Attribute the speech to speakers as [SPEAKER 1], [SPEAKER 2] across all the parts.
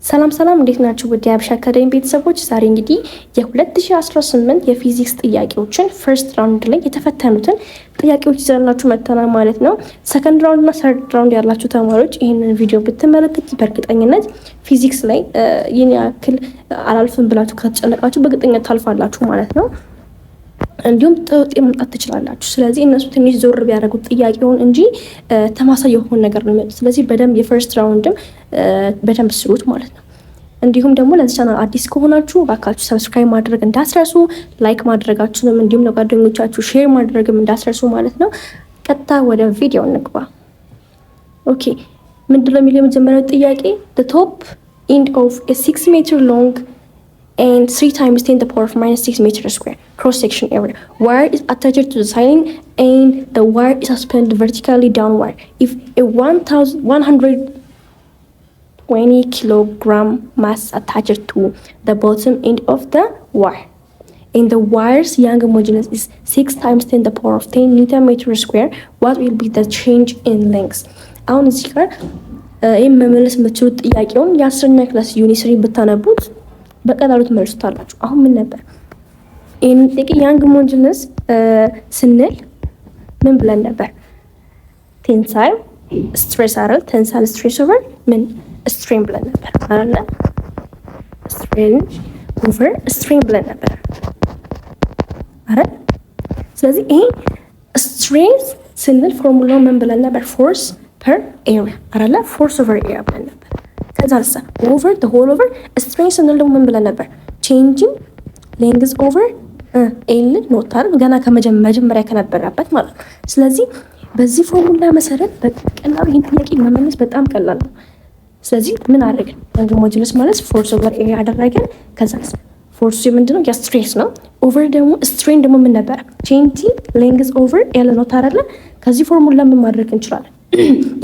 [SPEAKER 1] ሰላም እንዴት ናችሁ? ውድ የሀበሻ አካዳሚ ቤተሰቦች ዛሬ እንግዲህ የ2018 የፊዚክስ ጥያቄዎችን ፈርስት ራውንድ ላይ የተፈተኑትን ጥያቄዎች ይዘናችሁ መጥተናል ማለት ነው። ሰከንድ ራውንድ እና ሰርድ ራውንድ ያላችሁ ተማሪዎች ይህንን ቪዲዮ ብትመለከቱ በእርግጠኝነት ፊዚክስ ላይ ይህን ያክል አላልፍም ብላችሁ ከተጨነቃችሁ በእርግጠኝነት ታልፋላችሁ ማለት ነው። እንዲሁም ጥውጥ መምጣት ትችላላችሁ። ስለዚህ እነሱ ትንሽ ዞር ቢያደርጉት ጥያቄውን እንጂ ተማሳይ የሆነ ነገር ነው የሚመጡት። ስለዚህ በደንብ የፈርስት ራውንድም በደንብ ስሩት ማለት ነው። እንዲሁም ደግሞ ለዚህ ቻናል አዲስ ከሆናችሁ እባካችሁ ሰብስክራይብ ማድረግ እንዳትረሱ፣ ላይክ ማድረጋችሁንም እንዲሁም ለጓደኞቻችሁ ሼር ማድረግም እንዳትረሱ ማለት ነው። ቀጥታ ወደ ቪዲዮ እንግባ። ኦኬ ምንድነው የሚለው የመጀመሪያው ጥያቄ the top end of a 6 meter long and 3 times 10 to the power of minus 6 meters square cross-section area. Wire is attached to the ceiling and the wire is suspended vertically downward. If a 120 kilogram mass attached to the bottom end of the wire and the wire's Young modulus is 6 times 10 to the power of 10 meters square, what will be the change in length? አሁን እዚህ ጋር ይህም መመለስ የምትችሉት ጥያቄውን የ10ኛ ክላስ ዩኒስሪ ብታነቡት በቀላሉ ትመልሱታላችሁ። አሁን ምን ነበር ይህን ጥያቄ ያንግ ሞጁለስ ስንል ምን ብለን ነበር? ቴንሳይል ስትሬስ አይደል? ቴንሳይል ስትሬስ ኦቨር ምን ስትሬን ብለን ነበር አይደል? ስትሬን ኦቨር ስትሬን ብለን ነበር አይደል? ስለዚህ ይሄ ስትሬስ ስንል ፎርሙላው ምን ብለን ነበር? ፎርስ ፐር ኤሪያ አይደል? ፎርስ ኦቨር ኤሪያ ብለን ነበር። ከዛ ኦቨር the whole over ስትሬን ስንል ደግሞ ምን ብለን ነበር? ቼንጂንግ ሌንግዝ ኦቨር ኤል ኖታል ገና ከመጀመሪያ ከነበረበት ማለት ነው። ስለዚህ በዚህ ፎርሙላ መሰረት በቀላሉ ይህን ጥያቄ መመለስ በጣም ቀላል ነው። ስለዚህ ምን አደረግን? ያንግ ሞጁለስ ማለት ፎርስ ኦቨር ኤሪያ አደረገን። ከዛ ፎርሱ ምንድነው? ያ ስትሬስ ነው። ኦቨር ደግሞ ስትሬን ደግሞ ምን ነበረ? ቼንጂንግ ሌንግዝ ኦቨር ኤል ኖታል አይደለ? ከዚህ ፎርሙላ ምን ማድረግ እንችላለን?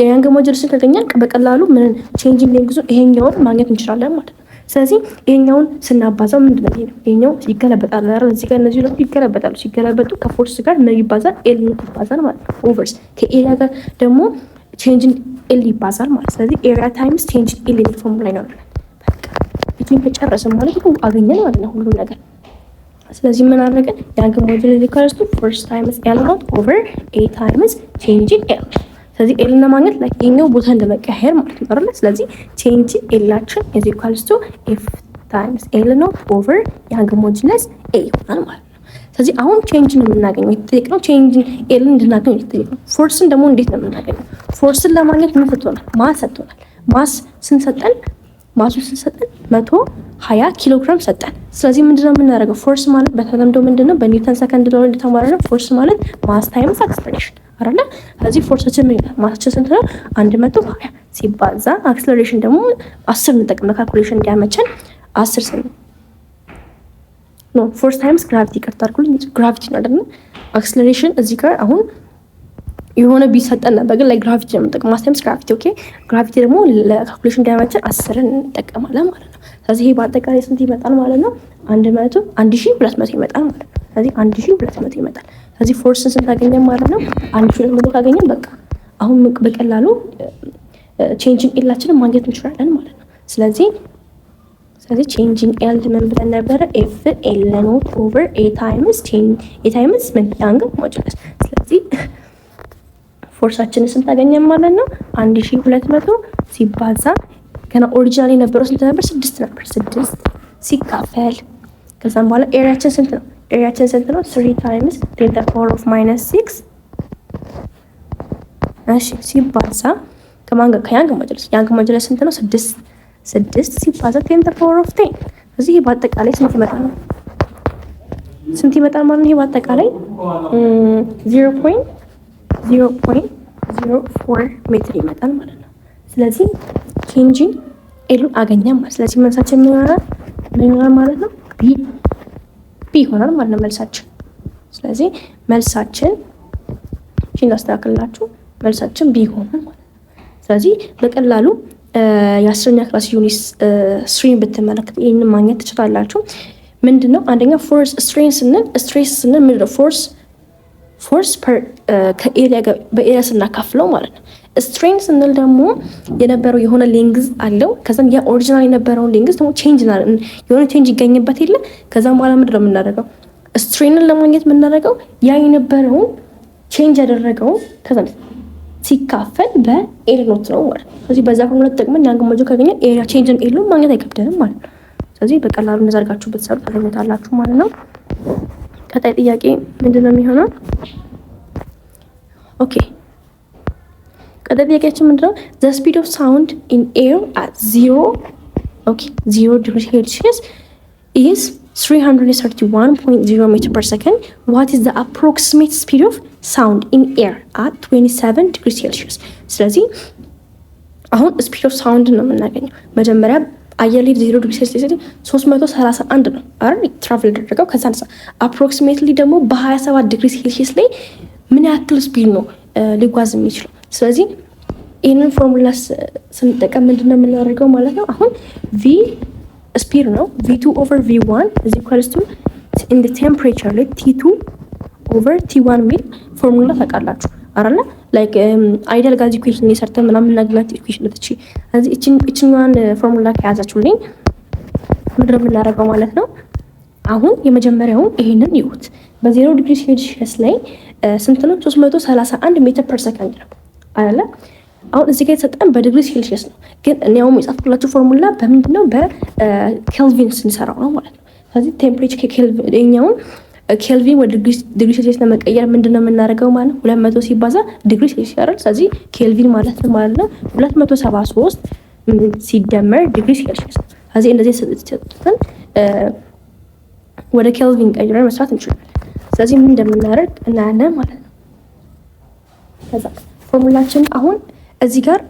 [SPEAKER 1] የያንግ ሞጁለስን ካገኘን በቀላሉ ምን ቼንጂንግ ሌንግዙን ይሄኛውን ማግኘት እንችላለን ማለት ነው። ስለዚህ ይሄኛውን ስናባዛው ምንድነው ይሄኛው ይገለበጣል አይደል? እዚህ ጋር እነዚህ ሁለቱ ይገለበጣሉ። ሲገለበጡ ከፎርስ ጋር ምን ይባዛል? ኤል ይባዛል ማለት ነው። ኦቨርስ ከኤሪያ ጋር ደግሞ ቼንጂንግ ኤል ይባዛል ማለት። ስለዚህ ኤሪያ ታይምስ ቼንጂንግ ኤል የሚል ፎርሙላ ይኖራል። በቃ እቺን ከጨረስን ማለት ነው አገኘን ማለት ነው ሁሉ ነገር። ስለዚህ ምን አደረገን? ያንግ ሞጁለስ ኢኳልስ ቱ ፎርስ ታይምስ ኤል ኖት ኦቨር ኤ ታይምስ ቼንጂንግ ኤል። ስለዚህ ኤል ለማግኘት ላይ ይሄኛው ቦታ እንደመቀየር ማለት ነው አይደል? ስለዚህ ቼንጅ ኤላችን ኢዝ ኢኳልስ ቱ ኤፍ ታይምስ ኤል ኖት ኦቨር ያንግ ሞጁለስ ኤ ይሆናል ማለት ነው። ስለዚህ አሁን ቼንጅ ነው የምናገኘው የተጠየቅነው ቼንጅ ኤልን እንድናገኝ የተጠየቅነው። ፎርስን ደግሞ እንዴት ነው የምናገኘው? ፎርስን ለማግኘት ምን ሰጥቶናል? ማስ ሰጥቶናል። ማስ ስንሰጠን 120 ኪሎ ግራም ሰጠን። ስለዚህ ምንድነው የምናደርገው? ፎርስ ማለት በተለምዶ ምንድነው በኒውተን ሰከንድ ሎው እንደተማረነው ፎርስ ማለት ማስ ታይምስ አክሰለሬሽን አይደለ? ስለዚህ ፎርሳችን ምን ይላል? ማሳችን ስንት ነው? 120 ሲባዛ አክሰለሬሽን ደግሞ 10 እንጠቅም ለካልኩሌሽን እንዲያመቸን 10 ስንት ነው? ፎርስ ታይምስ ግራቪቲ ይቀርታልኩልኝ ግራቪቲ ነው አይደል? አክሰለሬሽን እዚህ ጋር አሁን የሆነ ቢሰጠን ነበር ግን ላይ ግራቪቲ ነው የምንጠቀመው። ማስ ታይምስ ግራቪቲ ኦኬ። ግራቪቲ ደግሞ ለካልኩሌሽን እንዲያመቸን 10 እንጠቀማለን ማለት ነው። ስለዚህ ይሄ በአጠቃላይ ስንት ይመጣል ማለት ነው? 1200 ይመጣል ማለት ነው። ስለዚህ 1200 ይመጣል። ስለዚህ ፎርስን ስንት አገኘን ማለት ነው? 1200 ካገኘን በቃ አሁን በቀላሉ ቼንጂንግ ኤላችንን ማግኘት እንችላለን ማለት ነው። ስለዚህ ቼንጂንግ ኤል ምን ብለን ነበረ? ኤፍ ኤል ኖት ኦቨር ኤ ታይምስ ምን ያንግ ሞጁለስ። ስለዚህ ፎርሳችንን ስንት አገኘን ማለት ነው? 1200 ሲባዛ ገና ኦሪጂናል የነበረው ስንት ነበር? 6 ነበር። 6 ሲካፈል ከዛም በኋላ ኤሪያችን ስንት ነው? ኤሪያችን ስንት ነው? 3 ታይምስ 10 to the power of minus 6 እሺ ሲባዛ ከማን ጋር? ከያንግ ሞጁለስ። ያንግ ሞጁለስ ስንት ነው? 6 ሲባዛ 10 to the power of 10። እዚህ በአጠቃላይ ስንት ይመጣል? ስንት ይመጣል ማለት ነው? ይሄ በአጠቃላይ 0.04 ሜትር ይመጣል ማለት ነው። ስለዚህ ቼንጂንግ ኤሉን አገኘን ማለት። ስለዚህ መልሳችን ምን ይሆናል ማለት ነው? ቢ ይሆናል ማለት ነው መልሳችን። ስለዚህ መልሳችን እናስተካክላችሁ መልሳችን ቢ ይሆናል ማለት ነው። ስለዚህ በቀላሉ የ10ኛ ክላስ ዩኒት 3 ብትመለከቱ ይሄንን ማግኘት ትችላላችሁ። ምንድነው አንደኛ ፎርስ ስትሬስ ስንል ምንድነው? ፎርስ ፐር ከኤሪያ ጋር በኤሪያ ስናካፍለው ማለት ነው። ስትሬን ስንል ደግሞ የነበረው የሆነ ሌንግዝ አለው። ከዛም ያ ኦሪጂናል የነበረውን ሌንግዝ ደግሞ የሆነ ቼንጅ ይገኝበት የለ። ከዛም በኋላ ምንድን ነው የምናደርገው? ስትሬንን ለማግኘት የምናደርገው ያ የነበረውን ቼንጅ ያደረገውን ከዛ ሲካፈል በኤል ኖት ነው ማለት ነው። ስለዚህ በዛ ፎርሙላ ተጠቅመን ያንግ ሞጁ ካገኘን ኤሪያ ቼንጅን ኤል ነው ማግኘት አይከብደንም ማለት ነው። ስለዚህ በቀላሉ እንደዘርጋችሁ ብትሰሩ ታገኙታላችሁ ማለት ነው። ቀጣይ ጥያቄ ምንድን ነው የሚሆነው? ኦኬ ቀጣይ ጥያቄያችን ምንድን ነው? the speed of sound in air at 0 degrees Celsius is 331.0 meter per second. What is the approximate speed of sound in air at 27 degrees Celsius? ስለዚህ አሁን speed of sound ነው የምናገኘው። መጀመሪያ አየር ላይ 0 ዲግሪ ሴልሲየስ 331 ነው አይደል ትራቨል ያደረገው። ከዛ አፕሮክሲሜትሊ ደግሞ በ27 ዲግሪ ሴልሲየስ ላይ ምን ያክል ስፒድ ነው ሊጓዝ የሚችለው? ስለዚህ ይህንን ፎርሙላ ስንጠቀም ምንድነው የምናደርገው ማለት ነው። አሁን ቪ ስፒድ ነው v2 over v1 is equals to in the temperature ላይ t2 over t1 ሚል ፎርሙላ ታውቃላችሁ አይደለ? ላይክ አይዲያል ጋዝ ኢኩዌሽን እየሰርተን ምናምን እናገኛት ኢኩዌሽን ለተቺ ስለዚህ እቺኛዋን ፎርሙላ ከያዛችሁልኝ ምንድነው የምናደርገው ማለት ነው። አሁን የመጀመሪያውን ይሄንን ይሁት በ0 ዲግሪ ሴልሺየስ ላይ ስንት ነው? 331 ሜትር ፐር ሰከንድ ነው አይደለ? አሁን እዚህ ጋር የተሰጠን በዲግሪ ሴልሺየስ ነው፣ ግን እኔ አሁን የጻፍኩላችሁ ፎርሙላ በምንድነው በኬልቪን ስንሰራው ነው ማለት ነው። ስለዚህ ቴምፕሬቸር ከኬልቪን ኬልቪን ወደ ዲግሪ ሴልሺየስ ለመቀየር ምንድነው የምናደርገው ማለት ነው 200 ሲባዛ ዲግሪ ሴልሺየስ አይደል? ስለዚህ ኬልቪን ማለት ነው 273 ሲደመር ዲግሪ ሴልሺየስ። ስለዚህ እንደዚህ ተሰጥተን ወደ ኬልቪን ቀይረን መስራት እንችላለን። ስለዚህ ምን እንደምናደርግ እናያለን ማለት ነው። ከዛ ፎርሙላችን አሁን እዚህ ጋር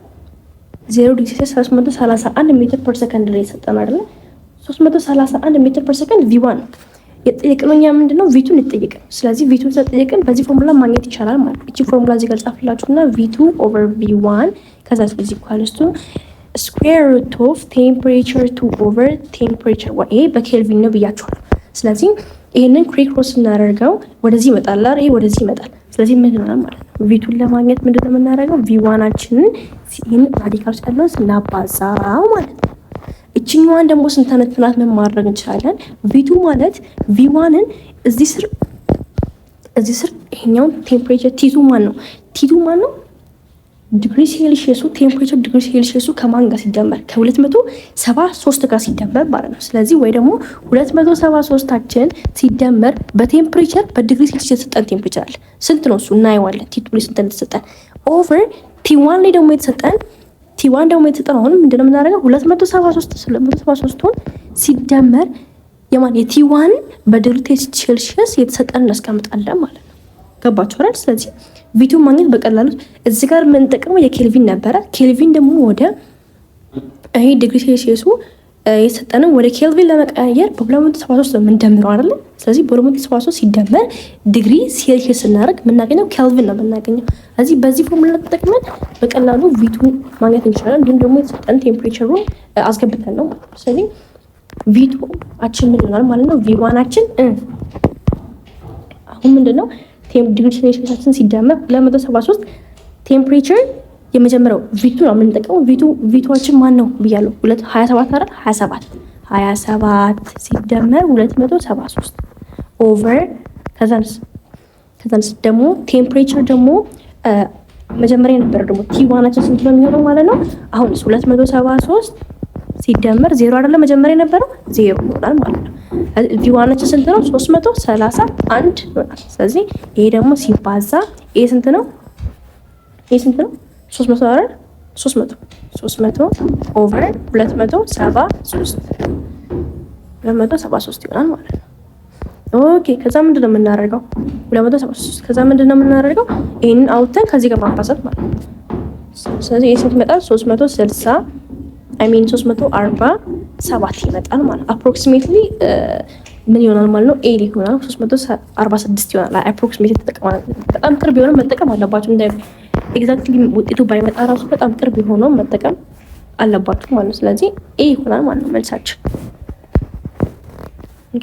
[SPEAKER 1] 0 ዲግሪ ሴልሺየስ 331 ሜትር ፐር ሰከንድ ላይ ሰጠን አይደል? 331 ሜትር ፐር ሰከንድ v1 ነው የጠየቅነው። እኛ ምንድነው v2 እንጠየቅ። ስለዚህ v2 ተጠየቅን በዚህ ፎርሙላ ማግኘት ይቻላል ማለት ነው። እቺ ፎርሙላ እዚህ ጋር ጻፍላችሁና v2 over v1 ከዛ ስለዚህ ኢኳልስ ቱ ስኩዌር ሩት ኦፍ ቴምፕሬቸር 2 over ቴምፕሬቸር 1 ይሄ በኬልቪን ነው ብያችኋል። ስለዚህ ይሄንን ክሮስ እናደርገው ወደዚህ ይመጣል አይደል? ይሄ ወደዚህ ይመጣል። ስለዚህ ምን ይሆናል ማለት ነው? v2 ለማግኘት ምንድነው የምናደርገው? v1አችንን ሲን ራዲካል ያለውን ስናባዛው ማለት ነው። እቺኛዋን ደግሞ ስንተነትናት ምን ማድረግ እንችላለን? v2 ማለት v1ን እዚህ ስር ይሄኛው ቴምፕሬቸር t2 ማን ነው? t2 ማን ነው? ዲግሪ ሴልሺየሱ ቴምፕሬቸር ዲግሪ ሴልሺየሱ ከማን ጋር ሲደመር? ከ273 ጋር ሲደመር ማለት ነው። ስለዚህ ወይ ደግሞ 273ታችን ሲደመር በቴምፕሬቸር በዲግሪ ሴልሺየስ የተሰጠን ቴምፕሬቸር አለ። ስንት ነው እሱ? እናየዋለን። t2 ላይ ስንት እንደተሰጠን ኦቨር t1 ላይ ደግሞ የተሰጠን t1 ደግሞ የተሰጠን አሁን ምንድነው የምናደርገው? 273ን ሲደመር የማን የt1 በዲግሪ ሴልሺየስ የተሰጠን እናስቀምጣለን ማለት ነው። ገባችሁ አይደል? ስለዚህ v2 ማግኘት በቀላሉ እዚህ ጋር የምንጠቀመው የኬልቪን ነበረ። ኬልቪን ደግሞ ወደ ይሄ ዲግሪ ሴልሺየሱ የተሰጠነው ወደ ኬልቪን ለመቀየር በ273 ነው የምንደምረው አይደል? ስለዚህ በ273 ሲደመር ዲግሪ ሴልሺየስ ስናደርግ የምናገኘው ኬልቪን ነው የምናገኘው። ስለዚህ በዚህ ፎርሙላ ተጠቅመን በቀላሉ v2 ማግኘት እንችላለን። እንዲሁም ደግሞ የተሰጠን ቴምፕሬቸሩን አስገብተን ነው ማለት ነው። ስለዚህ v2 አችን ምን ይሆናል ማለት ነው? v1አችን አሁን ምንድነው ዲግሪ ሴልሺየሳችን ሲደመር 273 ቴምፕሬቸር የመጀመሪያው v2 ነው የምንጠቀመው። v2አችን ማን ነው ብያለሁ? 27 አይደል? 27 ሲደመር 273 ኦቨር ከዛንስ ደግሞ ቴምፕሬቸር ደግሞ መጀመሪያ የነበረው ደግሞ t1አችን ስንት ነው የሚሆነው ማለት ነው? አሁን 273 ሲደመር 0 አይደለ? መጀመሪያ የነበረው 0 ይሆናል ማለት ነው። v1አችን ስንት ነው? 331 ይሆናል። ስለዚህ ይሄ ደግሞ ሲባዛ ይሄ ስንት ነው? 300 አይደል? 300 ኦቨር 273 ይሆናል ማለት ነው። ኦኬ ከዛ ምንድነው የምናደርገው? 273 ከዛ ምንድነው የምናደርገው? ይሄንን አውጥተን ከዚህ ጋር ማባዛት ማለት ነው። ስለዚህ ይሄ ስንት ይመጣል? 347 ይመጣል ማለት አፕሮክሲሜትሊ ምን ይሆናል ማለት ነው? ኤል ይሆናል 346 ይሆናል። አፕሮክሲሜት ተጠቅመናል። በጣም ቅርብ የሆነ መጠቀም አለባችሁ። እንደ ኤግዛክትሊ ውጤቱ ባይመጣ ራሱ በጣም ቅርብ የሆነው መጠቀም አለባችሁ ማለት ነው። ስለዚህ ኤ ይሆናል ማለት ነው መልሳችን።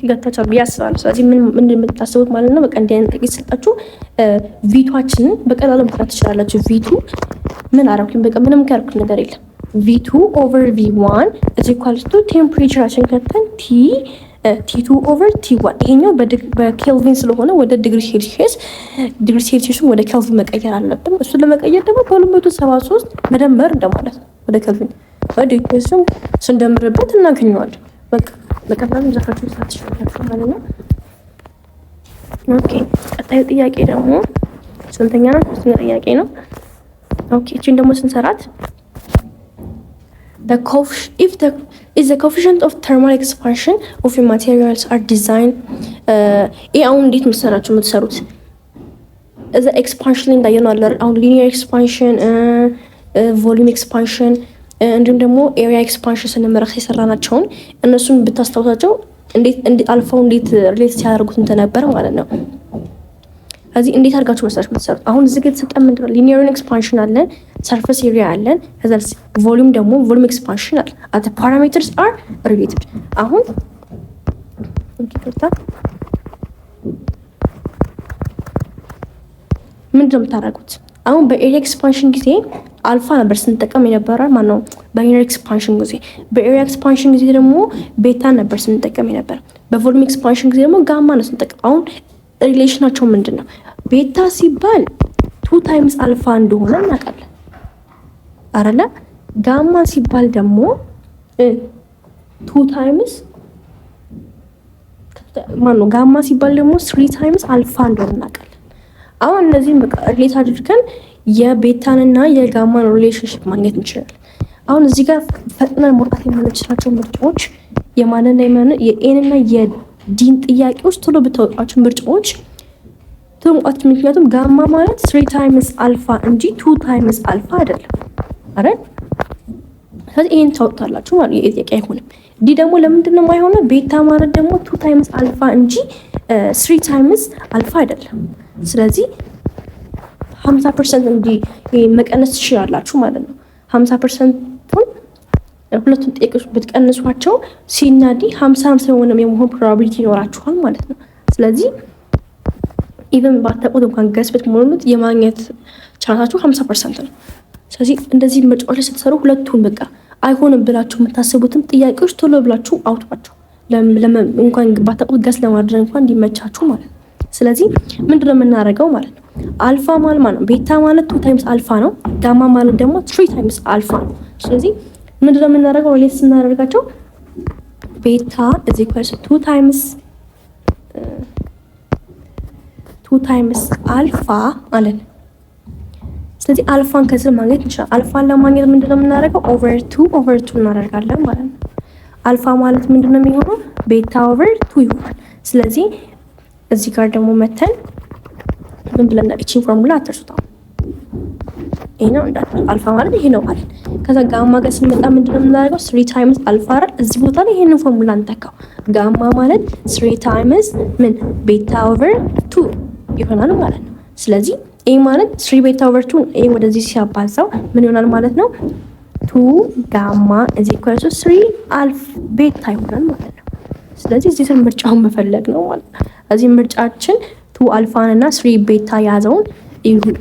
[SPEAKER 1] ገታቻል ብዬ አስባለሁ። ስለዚህ ምን የምታስቡት ማለት ነው? በቃ እንዲህ አይነት ጥቂት ሰጣችሁ ቪቱአችንን በቀላሉ መስራት ትችላላችሁ። ቪቱ ምን አረኩኝ? በቃ ምንም ያልኩት ነገር የለም። V2 over V1 is equal to ቴምፕሬቸራችን ከተን T2 over T1 ይሄኛው በኬልቪን ስለሆነ ወደ ዲግሪ ሴልሺየስን ወደ ኬልቪን መቀየር አለብን። እሱን ለመቀየር ደግሞ በ273 መደመር እንደማለት ነው ወደ ኬልቪን ወደ ኢኩዌሽን ስንደምርበት እናገኘዋለን። በቃ በቀላሉ ዘፋችሁ ሳትሽፈራችሁ ማለት ነው። ኦኬ ቀጣዩ ጥያቄ ደግሞ ስንተኛ ነው? ሶስተኛ ጥያቄ ነው። ኦኬ እቺን ደግሞ ስንሰራት if the coefficient of thermal expansion of your materials are designed አሁን እንዴት መሰራችሁ የምትሰሩት? እዛ ኤክስፓንሽን እንዳየነው አለ አሁን ሊኒየር ኤክስፓንሽን፣ ቮሊዩም ኤክስፓንሽን እንዲሁም ደግሞ ኤሪያ ኤክስፓንሽን ስንመረጥ የሰራናቸውን እነሱን ብታስታውሳቸው እንዴት አልፋው እንዴት ሪሌት ሲያደርጉት እንደነበር ማለት ነው። እዚህ እንዴት አድርጋችሁ መሰራችሁ የምትሰሩት? አሁን እዚህ ጋር የተሰጠን ምንድን ነው? ሊኒየር ኤክስፓንሽን አለን፣ ሰርፌስ ኤሪያ አለን፣ ከዛ ቮሊዩም ደግሞ ቮሊዩም ኤክስፓንሽን አለ። at the parameters are related አሁን ምንድን ነው የምታደርጉት? አሁን በኤሪያ ኤክስፓንሽን ጊዜ አልፋ ነበር ስንጠቀም የነበረ ማነው? በሊኒየር ኤክስፓንሽን ጊዜ። በኤሪያ ኤክስፓንሽን ጊዜ ደግሞ ቤታ ነበር ስንጠቀም የነበረ። በቮሊዩም ኤክስፓንሽን ጊዜ ደግሞ ጋማ ነው ስንጠቀም። አሁን ሪሌሽናቸው ምንድን ነው? ቤታ ሲባል 2 ታይምስ አልፋ እንደሆነ እናውቃለን አይደለ? ጋማ ሲባል ደግሞ 2 ታይምስ ማነው? ጋማ ሲባል ደግሞ 3 ታይምስ አልፋ እንደሆነ እናውቃለን። አሁን እነዚህን በቃ ሪሌት አድርገን የቤታንና የጋማን ሪሌሽንሺፕ ማግኘት እንችላለን። አሁን እዚህ ጋር ፈጥነን መውጣት የምንችላቸው ምርጫዎች የማንና የኤንና የዲን ጥያቄዎች ቶሎ ብታወጧቸው ምርጫዎች ቶሎ መውጣት። ምክንያቱም ጋማ ማለት 3 ታይምስ አልፋ እንጂ 2 ታይምስ አልፋ አይደለም አይደል? ስለዚህ ይሄን ታወጣላችሁ ማለት ነው። ጥያቄ አይሆንም። ዲ ደግሞ ለምንድን ነው የማይሆነው? ቤታ ማለት ደግሞ 2 ታይምስ አልፋ እንጂ 3 ታይምስ አልፋ አይደለም። ስለዚህ 50% እንዲ መቀነስ ትችላላችሁ ማለት ነው። 50%ቱን ሁለቱን ጥያቄዎች ብትቀንሷቸው ሲና ዲ 50-50 የመሆን ፕሮባቢሊቲ ይኖራችኋል ማለት ነው። ስለዚህ ኢቨን ባታውቁት እንኳን ገስበት መሆኑት የማግኘት ቻንሳችሁ 50% ነው። ስለዚህ እንደዚህ ምርጫዎች ስትሰሩ ሁለቱን በቃ አይሆንም ብላችሁ የምታስቡትን ጥያቄዎች ቶሎ ብላችሁ አውጧቸው። እንኳን ባታውቁት ገስ ለማድረግ እንኳን እንዲመቻችሁ ማለት ነው። ስለዚህ ምንድነው የምናደርገው ማለት ነው? አልፋ ማለት ነው ቤታ ማለት 2 ታይምስ አልፋ ነው። ጋማ ማለት ደግሞ 3 ታይምስ አልፋ ነው። ስለዚህ ምንድነው የምናደርገው? ሪሌት ስናደርጋቸው ቤታ is equal to 2 ታይምስ አልፋ ማለት ነው። ስለዚህ አልፋን ከስር ማግኘት እንችላለን። አልፋን ለማግኘት ምንድነው የምናደርገው? ኦቨር 2 እናደርጋለን ማለት ነው። አልፋ ማለት ምንድነው የሚሆነው? ቤታ ኦቨር 2 ይሆናል። ስለዚህ እዚህ ጋር ደግሞ መተን ምን ብለን እቺን ፎርሙላ አትርሱት። ይሄ ነው እንዳትረሱ። አልፋ ማለት ይሄ ነው ማለት። ከዛ ጋማ ጋር ስንመጣ ምንድነው የምናደርገው? 3 ታይምስ አልፋ አይደል? እዚህ ቦታ ላይ ይሄንን ፎርሙላ እንተካው። ጋማ ማለት 3 ታይምስ ምን ቤታ ኦቨር 2 ይሆናል ማለት ነው። ስለዚህ ይሄ ማለት 3 ቤታ ኦቨር 2 ይሄ ወደዚህ ሲያባዛው ምን ይሆናል ማለት ነው? 2 ጋማ is equal to 3 አልፍ ቤታ ይሆናል ማለት ነው። ስለዚህ እዚህ ስር ምርጫውን መፈለግ ነው ማለት ነው። እዚህ ምርጫችን 2 አልፋን እና 3 ቤታ ያዘውን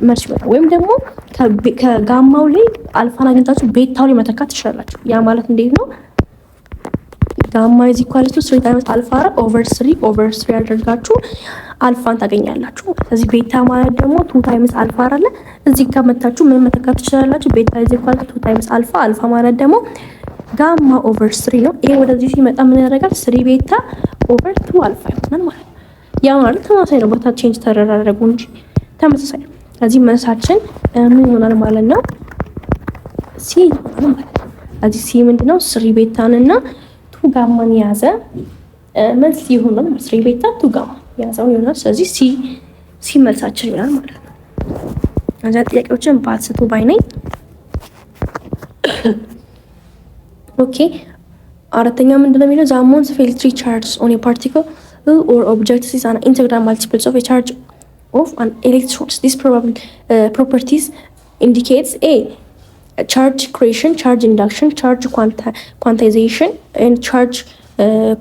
[SPEAKER 1] መልስ ይመጣል። ወይም ደግሞ ከጋማው ላይ አልፋን አግኝታችሁ ቤታው ላይ መተካት ትችላላችሁ። ያ ማለት እንዴት ነው? ጋማ is equal to 3 times አልፋ ኦቨር 3 ያደርጋችሁ አልፋን ታገኛላችሁ። ስለዚህ ቤታ ማለት ደግሞ 2 ታይምስ አልፋ አይደለ? እዚህ ጋር መታችሁ ምን መተካት ትችላላችሁ? ቤታ is equal to 2 ታይምስ አልፋ ማለት ደግሞ ጋማ ኦቨር 3 ነው። ይሄ ወደዚህ ሲመጣ ምን ያደርጋል? 3 ቤታ ኦቨር 2 አልፋ ይሆናል ማለት ነው። ያ ማለት ተመሳሳይ ነው። ቦታ ቼንጅ ተደራረጉ እንጂ ተመሳሳይ ነው። ስለዚህ መልሳችን ምን ይሆናል ማለት ነው? ሲ ይሆናል ማለት ነው። ስለዚህ ሲ ምንድነው? 3 ቤታን እና 2 ጋማን የያዘ መልስ ይሆናል። 3 ቤታ 2 ጋማ የያዘው ይሆናል። ስለዚህ ሲ መልሳችን ይሆናል ማለት ነው። እዛ ጥያቄዎችን ባትስቱ ባይ ነኝ። ኦኬ አራተኛ ምንድነው የሚለው? the amount of electric charges on a particle or object is an integral multiples of a charge of an electron. These properties indicates a charge creation, charge induction, charge quantization, and charge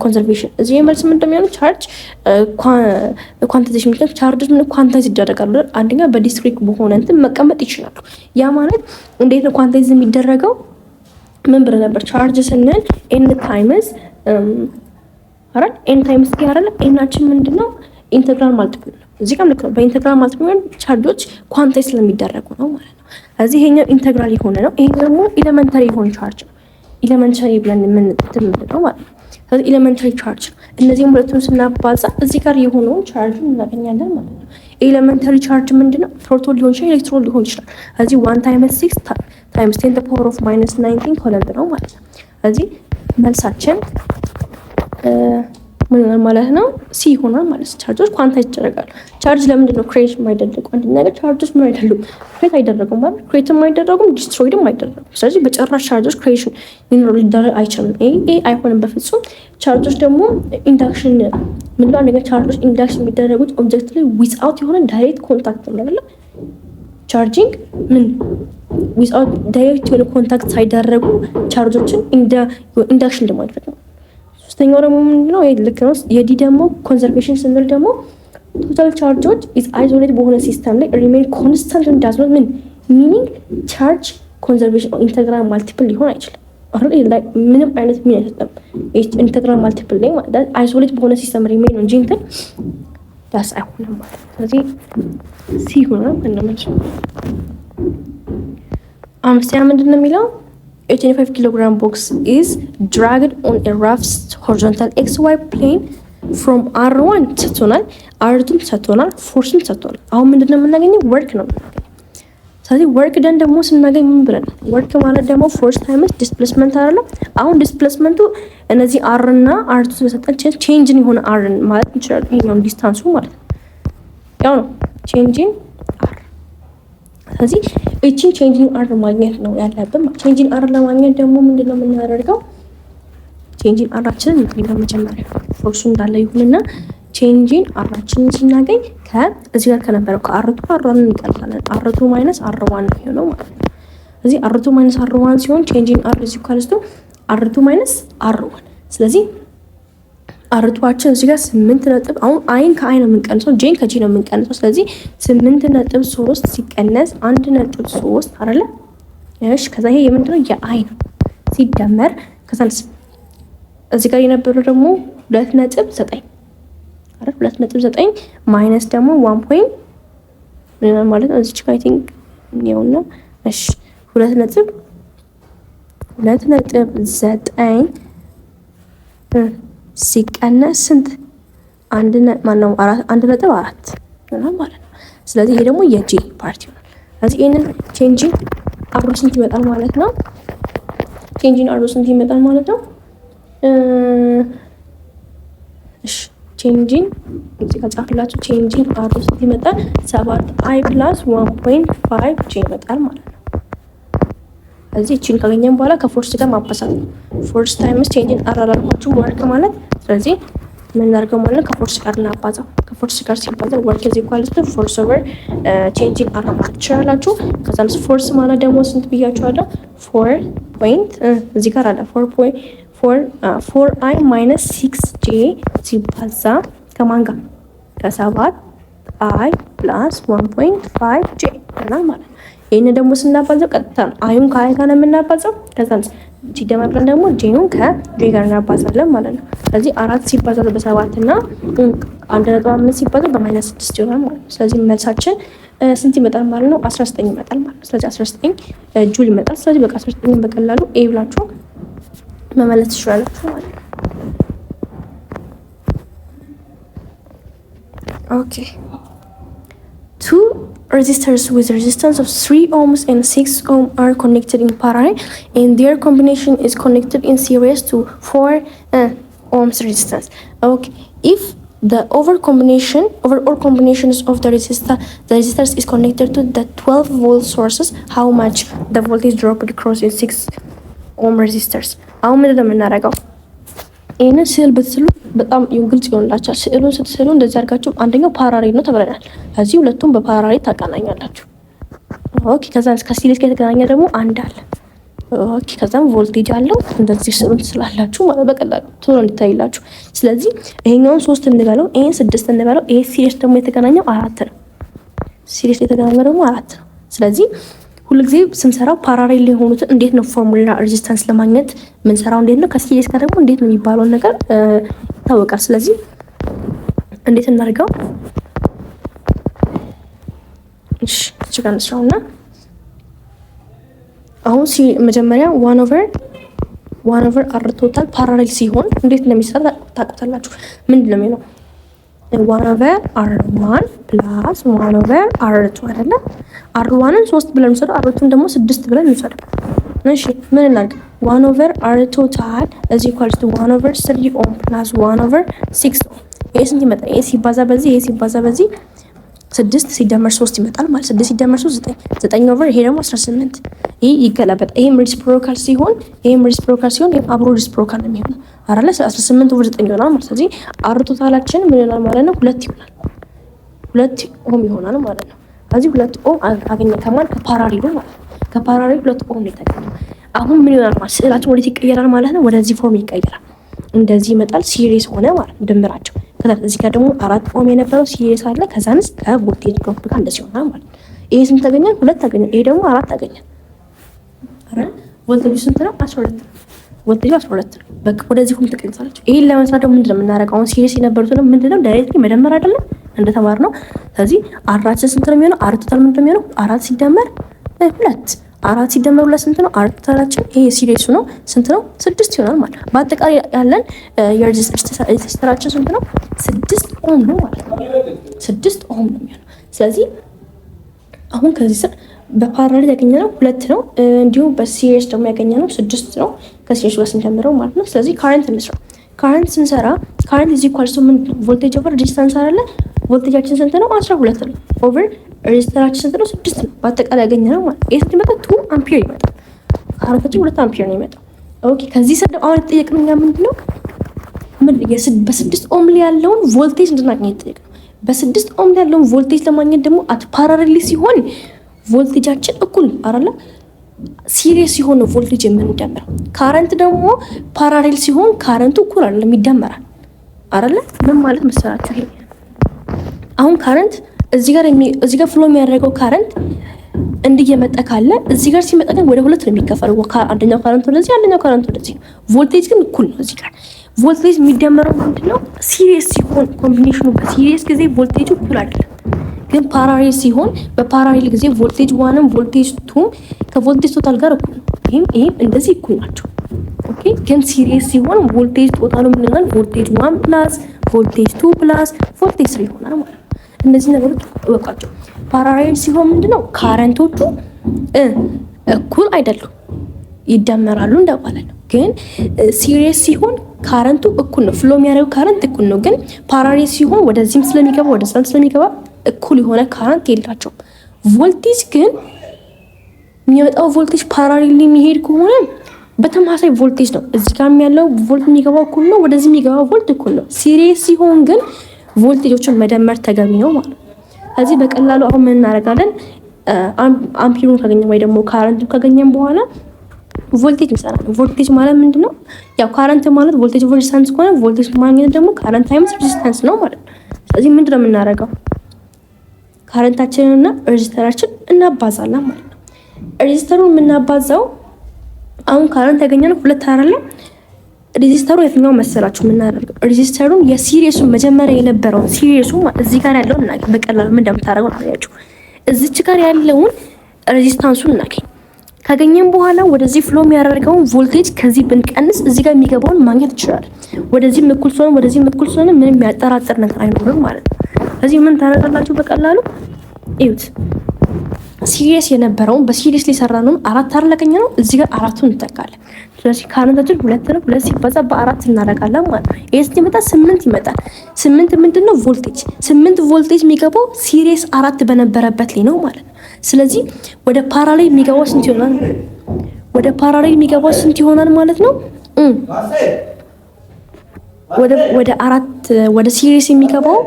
[SPEAKER 1] ኮንሰርቬሽን። እዚህ መልስ ምን እንደሚሆነው ቻርጅ ኳንታይዜሽን ምክንያት ቻርጆች ምን ኳንታይዝ ይደረጋሉ። አንደኛ በዲስክሪት በሆነ እንትን መቀመጥ ይችላሉ። ያ ማለት እንዴት ነው ኳንታይዝ የሚደረገው? ምን ብለ ነበር? ቻርጅ ስንል ኤን ታይምስ አራት ኤን ታይምስ ቲ አይደለ? ኤናችን ምንድነው? ኢንተግራል ማልቲፕል ነው። እዚህ ጋር ልክ ነው። በኢንተግራል ማልቲፕል ቻርጆች ኳንታይዝ ስለሚደረጉ ነው ማለት ነው። እዚህ ይሄኛው ኢንተግራል የሆነ ነው። ይሄ ደግሞ ኤሌመንታሪ የሆነ ቻርጅ ነው። ኤሌመንታሪ ብለን የምንለው ማለት ነው። ስለዚህ ኤሌመንታሪ ቻርጅ ነው። እነዚህም ሁለቱን ስናባዛ እዚህ ጋር የሆነውን ቻርጅ እናገኛለን ማለት ነው። ኤሌመንታሪ ቻርጅ ምንድነው? ፕሮቶን ሊሆን ይችላል፣ ኤሌክትሮን ሊሆን ይችላል። እዚህ 1 ታይምስ 6 ታይምስ 10 the power of -19 ኮሎምብ ነው ማለት ነው። ስለዚህ መልሳችን ምን ማለት ነው? ሲ ይሆናል ማለት ነው። ቻርጆች ኳንታይዝ ይደረጋሉ። ቻርጅ ለምንድን ነው ክሬት የማይደረጉ? አንድ ነገር ቻርጆች ምን አይደሉም? ክሬት አይደረጉም ማለት ክሬትም አይደረጉም፣ ዲስትሮይድም አይደረጉም። ስለዚህ በጭራሽ ቻርጆች ክሬሽን ሊደረግ አይችልም። ይሄ አይሆንም በፍጹም። ቻርጆች ደግሞ ኢንዳክሽን ምንለው ነገር ቻርጆች ኢንዳክሽን የሚደረጉት ኦብጀክት ላይ ዊዝአውት የሆነ ዳይሬክት ኮንታክት ነው አይደል? ቻርጂንግ ምን ዊዝአውት ዳይሬክት የሆነ ኮንታክት ሳይደረጉ ቻርጆችን ኢንዳክሽን ለማድረግ ነው። ሶስተኛው ደግሞ ምንድነው? ልክ ነው። የዲ ደግሞ ኮንሰርቬሽን ስንል ደግሞ ቶታል ቻርጆች ኢዝ አይዞሌት በሆነ ሲስተም ላይ ሪሜን ኮንስታንት እንዳዝኖት ምን ሚኒንግ ቻርጅ ኮንሰርቬሽን ኢንተግራል ማልቲፕል ሊሆን አይችልም። ላይ ምንም አይነት ምን አይሰጥም። ኢንተግራል ማልቲፕል ላይ ማለት አይዞሌት በሆነ ሲስተም ሪሜን ነው እንጂ እንትን ዳስ አይሆንም ማለት ነው። ስለዚህ ሲ ሆነ እንደምንሽ አምስተኛ ምንድነው የሚለው 85 kilogram box is dragged on a rough horizontal XY plane from R1 ሰጥቶናል፣ R2 ሰጥቶናል፣ ፎርስም ሰጥቶናል። አሁን ምንድነው የምናገኘው? ወርክ ነው የምናገኘው። ስለዚህ ወርክ ደን ደግሞ ስናገኝ ምን ብለን? ወርክ ማለት ደግሞ ፎርስ ታይምስ ዲስፕሌስመንት አይደለም። አሁን ዲስፕሌስመንቱ እነዚህ R እና R2 ስለሰጠን ቼንጅን የሆነ R ማለት እንችላለን። ይሄኛው ዲስታንሱ ማለት ነው ያው ነው ቼንጅን R። ስለዚህ እቺን ቼንጂንግ አር ማግኘት ነው ያለብን። ቼንጂንግ አር ለማግኘት ደግሞ ምንድነው የምናደርገው? ቼንጂንግ አራችንን ነው መጀመሪያ ፎርሱ እንዳለ ይሁንና ቼንጂንግ አራችንን ስናገኝ ከዚህ ጋር ከነበረው ከአርቱ አራን እንቀርታለን። አርቱ ማይነስ አር1 ነው የሚሆነው ማለት ነው። ስለዚህ አርቱ ማይነስ አር1 ሲሆን ቼንጂንግ አር እዚህ ካልስቶ አርቱ ማይነስ አር1። ስለዚህ አርቱዋችን እዚህ ጋር 8 ነጥብ አሁን አይን ከአይ ነው የምንቀንሰው፣ ጄን ከጂ ነው የምንቀንሰው። ስለዚህ 8.3 ሲቀነስ 1.3 አይደለ? እሺ ከዛ ይሄ የምንድነው? የአይ ነው ሲደመር ከዛ እዚህ ጋር የነበረው ደግሞ 2.9 አይደል? 2.9 ማይነስ ደግሞ 1 ማለት ነው። እዚህ ጋር አይ ቲንክ ነውና እሺ 2.9 ሲቀነስ ስንት? 1.4 ይሆናል ማለት ነው። ስለዚህ ይሄ ደግሞ የጂ ፓርቲ ይሆናል። ስለዚህ ይሄንን ቼንጂንግ አብሮ ስንት ይመጣል ማለት ነው? ቼንጂንግ አብሮ ስንት ይመጣል ማለት ነው? እሺ ቼንጂንግ እዚህ ጋር ጻፍላችሁ። ቼንጂንግ አብሮ ስንት ይመጣል? 7i + 1.5 j ይመጣል ማለት ነው። እዚህ እቺን ካገኘን በኋላ ከፎርስ ጋር ማባዛት ነው። ፎርስ ታይምስ ቼንጂንግ አር አላልኳችሁ ወርክ ማለት። ስለዚህ ምን እናድርገው ማለት ከፎርስ ጋር እናባዛው። ከፎርስ ጋር ሲባዛ ወርክ እዚህ ኢኳልስ ቱ ፎርስ ኦቨር ቼንጂንግ አር ማለት ትችላላችሁ። ከዛም ፎርስ ማለት ደግሞ ስንት ብያችኋለሁ? 4 ፖይንት እዚህ ጋር አለ 4i - 6j ሲባዛ ከማን ጋር? ከ7i + 1.5j ይሆናል ማለት ነው። ይሄንን ደግሞ ስናባዛው ቀጥታ አይን ከአይ ጋር ነው የምናባዛው። ከዛም ሲደመርልን ደግሞ ጄውን ከጄ ጋር እናባዛለን ማለት ነው። ስለዚህ 4 ሲባዛ በ7 እና 1.5 ሲባዛ በ-6 ይሆናል ማለት ነው። ስለዚህ መልሳችን ስንት ይመጣል ማለት ነው? 19 ይመጣል ማለት ነው። ስለዚህ 19 ጁል ይመጣል። ስለዚህ በቃ 19 በቀላሉ ኤ ብላችሁ መመለስ ትችላላችሁ ማለት ነው። ኦኬ two resistors with resistance of 3 ohms and 6 ohm are connected in parallel and their combination is connected in series to 4 ohms resistance. Okay, if the overall combinations of the resistors is connected to the 12 volt sources, how much the voltage drop across in 6 ohm resistors? አሁን ምንድን ነው የምናደርገው? ይሄንን ስዕል ብትስሉ በጣም ግልጽ ይሆንላችኋል። ስዕሉን ስትስሉ እንደዚህ አድርጋችሁ አንደኛው ፓራሌል ነው ተብለናል። እዚህ ሁለቱም በፓራሌል ታገናኛላችሁ። ኦኬ ከዛ ከሲሪስ ጋር የተገናኘ ደግሞ አንድ አለ። ኦኬ ከዛም ቮልቴጅ አለው እንደዚህ ስሩን ስላላችሁ ማለት በቀላሉ ቶሎ እንዲታይላችሁ። ስለዚህ ይሄኛውን 3 እንበለው፣ ይሄን 6 እንበለው። ይሄ ሲሪስ ደግሞ የተገናኘው 4 ነው። ሲሪስ የተገናኘው ደግሞ 4 ነው። ስለዚህ ሁልጊዜ ስንሰራው ፓራሌል የሆኑትን እንዴት ነው ፎርሙላ ሬዚስታንስ ለማግኘት ምንሰራው እንዴት ነው፣ ከሲሪስ ጋር ደግሞ እንዴት ነው የሚባለውን ነገር ይታወቃል። ስለዚህ እንዴት እናድርገው? እሺ እዚህ ጋር እንስራውና አሁን መጀመሪያ 1/r ቶታል ፓራሌል ሲሆን እንዴት እንደሚሰራ ታውቁታላችሁ። ምንድን ነው የሚለው 1/r1 + 1/r2 አይደለ? r1ን 3 ብለን እንውሰደው፣ r2ን ደግሞ 6 ብለን እንውሰደው። እሺ ምን እናድርግ? 1/r ቶታል = 1/3 ኦhm + 1/6 ኦhm። ይሄ ስንት ይመጣል? ይሄ ሲባዛ በዚህ 6 ሲደመር 3 ይመጣል ማለት 6 ሲደመር 3 9 ኦቨር ይሄ ደግሞ 18። ይሄ ይገላበጥ። ይሄም ሪሲፕሮካል ሲሆን ይሄም አብሮ ሪሲፕሮካል ነው የሚሆነው አይደለ? 18 ኦቨር 9 ይሆናል ማለት ስለዚህ አር ቶታላችን ምን ይሆናል ማለት ነው? 2 ይሆናል። 2 ኦhm ይሆናል ማለት ነው። ስለዚህ 2 ኦhm አገኘ ከማን? ከፓራሌሉ ማለት ነው። ከፓራሌሉ 2 ኦhm ነው የተገኘው። አሁን ምን ይሆናል ማለት ስዕላችን ወዴት ይቀየራል ማለት ነው? ወደዚህ ፎርም ይቀየራል። እንደዚህ ይመጣል። ሲሪስ ሆነ ማለት ነው ድምራቸው። ከዛ እዚህ ጋር ደግሞ 4 ኦhm የነበረው ሲሪስ አለ። ከዛንስ ከቮልቴጅ ድሮፕ ጋር እንደዚህ ሆነ ማለት ነው። ይሄ ስንት ተገኘ? 2 ተገኘ። ይሄ ደግሞ 4 ተገኘ። አረ ቮልቴጁ ስንት ነው? 12 ቮልቴጁ 12 ነው። በቃ ወደዚህ ፎርም ተቀይራለች። ይሄን ለመስራት ደግሞ ምንድነው የምናደርገው? አሁን ሲሪስ የነበሩትን ምንድነው ዳይሬክትሊ መደመር አይደለም እንደተማርነው። ስለዚህ አራችን ስንት ነው የሚሆነው? አር ቶታል ምንድነው የሚሆነው? 4 ሲደመር 2 4 ሲደመር 2 ስንት ነው? አር ቶታላችን ይሄ ሲሪሱ ነው ስንት ነው? 6 ይሆናል ማለት ነው። በአጠቃላይ ያለን የሬዚስተራችን ስንት ነው? 6 ኦhm ነው ማለት ነው። 6 ኦhm ነው የሚሆነው። ስለዚህ አሁን ከዚህ ስር በፓራሌል ያገኘነው 2 ነው። እንዲሁም በሲሪስ ደግሞ ያገኘነው 6 ነው። ከሲሪስ ጋር ስንጀምረው ማለት ነው። ስለዚህ ካረንት እንስራ። ካረንት ስንሰራ ካረንት ኢዝ ኢኳልስ ቱ ምን? ቮልቴጅ ኦቨር ሬዚስታንስ አይደለ? ቮልቴጃችን ስንት ነው? 12 ነው። ኦቨር ሬዚስተራችን ስንት ነው? 6 ነው። በአጠቃላይ ያገኘነው ማለት ነው። ይሄ ሲመጣ 2 አምፒር ይመጣል። ካረንታችን 2 አምፒር ነው የሚመጣው። ኦኬ ከዚህ ስር አሁን የተጠየቅነው እኛ ምንድነው? በ6 ኦhm ላይ ያለውን ቮልቴጅ እንድናገኝ የተጠየቅነው። በ6 ኦhm ላይ ያለውን ቮልቴጅ ለማግኘት ደግሞ አት ፓራሌል ሲሆን ቮልቴጃችን እኩል አይደለ? ሲሪየስ ሲሆን ቮልቴጅ የምንደምረው። ካረንት ደግሞ ፓራሌል ሲሆን ካረንቱ እኩል አይደለም ይደመራል አይደለ? ምን ማለት መሰላችሁ? ይሄ አሁን ካረንት እዚህ ጋር ፍሎ የሚያደርገው ካረንት እንዲየመጣ ካለ እዚህ ጋር ሲመጣ ግን ወደ ሁለት ነው የሚከፈለው። አንደኛው ካረንት ወደዚህ፣ አንደኛው ካረንት ወደዚህ። ቮልቴጅ ግን እኩል ነው። እዚህ ጋር ቮልቴጅ የሚደመረው ምንድነው? ሲሪየስ ሲሆን ኮምቢኔሽኑ በሲሪየስ ጊዜ ቮልቴጁ እኩል አይደለም። ግን ፓራሌል ሲሆን በፓራሌል ጊዜ ቮልቴጅ 1ም ቮልቴጅ 2ም ከቮልቴጅ ቶታል ጋር እኩል ነው። ይሄም እንደዚህ እኩል ናቸው። ኦኬ ግን ሲሪየስ ሲሆን ቮልቴጅ ቶታሉ ምን ይሆናል? ቮልቴጅ 1 ፕላስ ቮልቴጅ 2 ፕላስ ቮልቴጅ 3 ይሆናል ማለት ነው። እነዚህ ነገሮች እወቋቸው። ፓራሌል ሲሆን ምንድነው? ካረንቶቹ እኩል አይደሉም፣ ይደመራሉ እንደማለት ነው። ግን ሲሪየስ ሲሆን ካረንቱ እኩል ነው። ፍሎ የሚያደርገው ካረንት እኩል ነው። ግን ፓራሌል ሲሆን ወደዚህም ስለሚገባ ወደዛም ስለሚገባ እኩል የሆነ ካረንት የላቸውም። ቮልቴጅ ግን የሚወጣው ቮልቴጅ ፓራሌል የሚሄድ ከሆነ በተመሳሳይ ቮልቴጅ ነው። እዚህ ጋር ያለው ቮልት የሚገባው እኩል ነው፣ ወደዚህ የሚገባው ቮልት እኩል ነው። ሲሪየስ ሲሆን ግን ቮልቴጆችን መደመር ተገቢ ነው ማለት ነው። ስለዚህ በቀላሉ አሁን ምን እናደርጋለን? አምፒሩን ካገኘን ወይ ደግሞ ካረንቱን ካገኘን በኋላ ቮልቴጅ እንሰራለን። ቮልቴጅ ማለት ምንድነው? ያው ካረንት ማለት ቮልቴጅ ኦቨር ሬዚስታንስ ከሆነ ቮልቴጅ ማግኘት ደግሞ ካረንት ታይምስ ሬዚስታንስ ነው ማለት ነው። ስለዚህ ምንድነው የምናደርገው? ካረንታችንንና ሬዚስተራችን እናባዛለን ማለት ነው። ሬዚስተሩን የምናባዛው አሁን ካረንት ያገኘነው 2 አይደለም። ሬዚስተሩ የትኛው መሰላችሁ የምናደርገው? ሬዚስተሩን የሲሪየሱን መጀመሪያ የነበረው ሲሪየሱ እዚህ ጋር ያለውን እናገኝ። በቀላሉ ምን እንደምታደርገው ታያችሁ። እዚች ጋር ያለውን ሬዚስታንሱን እናገኝ። ካገኘን በኋላ ወደዚህ ፍሎ የሚያደርገውን ቮልቴጅ ከዚህ ብንቀንስ እዚህ ጋር የሚገባውን ማግኘት ይችላል። ወደዚህ እኩል ስለሆነ ወደዚህ እኩል ስለሆነ ምንም የሚያጠራጥር ነገር አይኖርም ማለት ነው። ስለዚህ ምን ታደርጋላችሁ? በቀላሉ እዩት። ሲሪየስ የነበረውን በሲሪየስ ላይ ሰራነውን 4 አርለቀኝ ነው። እዚህ ጋር 4ቱን እንተካለን። ስለዚህ ካረንታችን 2 ነው። 2 ሲባዛ በ4 እናደርጋለን ማለት ነው። ይሄ ሲመጣ 8 ይመጣል። 8 ምንድነው? ቮልቴጅ 8 ቮልቴጅ የሚገባው ሲሪየስ 4 በነበረበት ላይ ነው ማለት ነው። ስለዚህ ወደ ፓራሌል የሚገባው ስንት ይሆናል? ወደ ፓራሌል የሚገባው ስንት ይሆናል ማለት ነው? ወደ 4 ወደ ሲሪየስ የሚገባው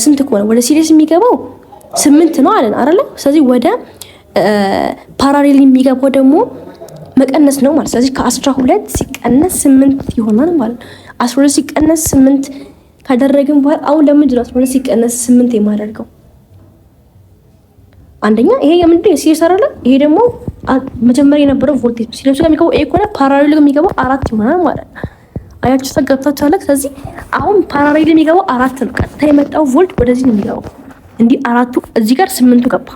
[SPEAKER 1] ስንት ከሆነ ወደ ሲሪየስ የሚገባው 8 ነው አለን አይደለ? ስለዚህ ወደ ፓራሌል የሚገባው ደግሞ መቀነስ ነው ማለት። ስለዚህ ከ12 ሲቀነስ 8 ይሆናል ማለት ነው። 12 ሲቀነስ 8 ካደረግን በኋላ አሁን ለምንድን ነው 12 ሲቀነስ 8 የማደርገው? አንደኛ ይሄ የምንድን ነው ሲሪስ አይደለ? ይሄ ደግሞ መጀመሪያ የነበረው ቮልቴጅ ሲሪስ ጋር የሚገባው ኤ ከሆነ ፓራሌል ጋር የሚገባው 4 ይሆናል ማለት ነው። አያችሁ ተገብታችኋል። ስለዚህ አሁን ፓራሌል የሚገባው 4 ነው። ቀጥታ የመጣው ቮልት ወደዚህ ነው የሚገባው። እንዲህ አራቱ እዚህ ጋር 8ቱ ገባ።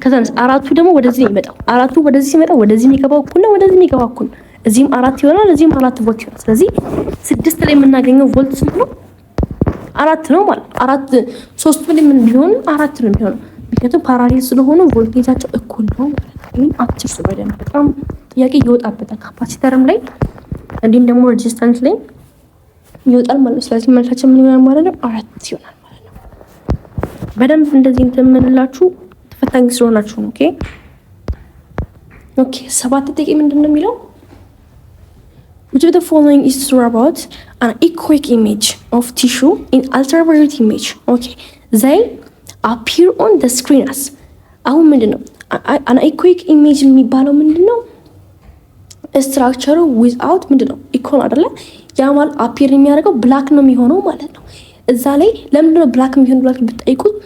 [SPEAKER 1] ከዛ አራቱ ደግሞ ወደዚህ ነው የሚመጣው። አራቱ ወደዚህ ሲመጣ ወደዚህ የሚገባው እኩል ነው፣ ወደዚህ የሚገባው እኩል ነው። እዚህም 4 ይሆናል፣ እዚህም 4 ቮልት ይሆናል። ስለዚህ 6 ላይ የምናገኘው ቮልት ስንት ነው? 4 ነው ማለት ነው። 4 3 ላይ ምን ቢሆን 4 ነው የሚሆነው፣ ምክንያቱም ፓራሌል ስለሆኑ ቮልቴጃቸው እኩል ነው ማለት ነው። ይሄን አትርሱ በደንብ። በጣም ጥያቄ ይወጣበታል ካፓሲተርም ላይ እንዲሁም ደግሞ ሬዚስታንስ ላይ ይወጣል ማለት ነው። ስለዚህ መልሳችን ምን ይሆናል ማለት ነው? 4 ይሆናል ማለት ነው። በደንብ እንደዚህ እንትምንላችሁ ተፈታኝ ስለሆናችሁ ነው። ኦኬ 7 ጥያቄ ምንድነው የሚለው? Which of the following is true about an echoic image of tissue in ultraviolet image? Okay, they appear on the screen as አሁን ምንድነው an echoic image የሚባለው ምንድነው? ስትራክቸሩ ዊዝአውት ምንድነው ኢኮን አይደለ? ያ ማለት አፒር የሚያደርገው ብላክ ነው የሚሆነው ማለት ነው። እዛ ላይ ለምንድነው ብላክ የሚሆነው ብላክ ብትጠይቁት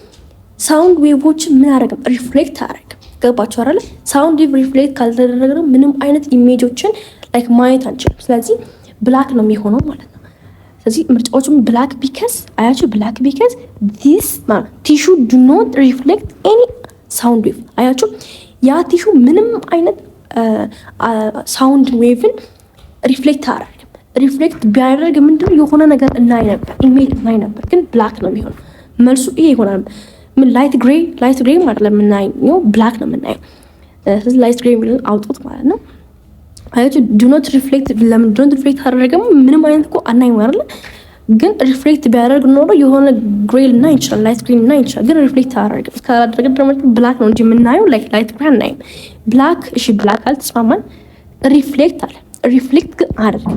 [SPEAKER 1] ሳውንድ ዌቮች ምን አደረገም ሪፍሌክት አደረገም። ገባችሁ አይደለ? ሳውንድ ዌቭ ሪፍሌክት ካልተደረገ ምንም አይነት ኢሜጆችን ላይክ ማየት አንችልም። ስለዚህ ብላክ ነው የሚሆነው ማለት ነው። ስለዚህ ምርጫዎቹም ብላክ ቢከስ አያችሁ፣ ብላክ ቢከስ ዲስ ማለት ቲሹ ዱ ኖት ሪፍሌክት ኤኒ ሳውንድ ዌቭ። አያችሁ ያ ቲሹ ምንም አይነት ሳውንድ ዌቭን ሪፍሌክት አደረገም። ሪፍሌክት ቢያደርግ ምንድነው የሆነ ነገር እናይ ነበር፣ ኢሜጅ እናይ ነበር፣ ግን ብላክ ነው የሚሆነው። መልሱ ይሄ ይሆናል። ምን ላይት ግሬ ማለት ለምናየው ብላክ ነው የምናየው። ስለዚህ ላይት ግሬ የሚለውን አውጡት ማለት ነው። አያችሁ ዱ ኖት ሪፍሌክት ለምን ዱ ኖት ሪፍሌክት አደረገም? ምንም አይነት እኮ አናይም አይደል? ግን ሪፍሌክት ቢያደርግ ኖሮ የሆነ ግሬ ልናይ እንችላለን፣ ላይት ግሬ ልናይ እንችላለን። ግን ሪፍሌክት አደረገ ካላደረገ ደግሞ ብላክ ነው እንጂ የምናየው ላይት ግሬ አናይም። ብላክ እሺ፣ ብላክ አልተስማማን። ሪፍሌክት አለ። ሪፍሌክት ግን አደረገ።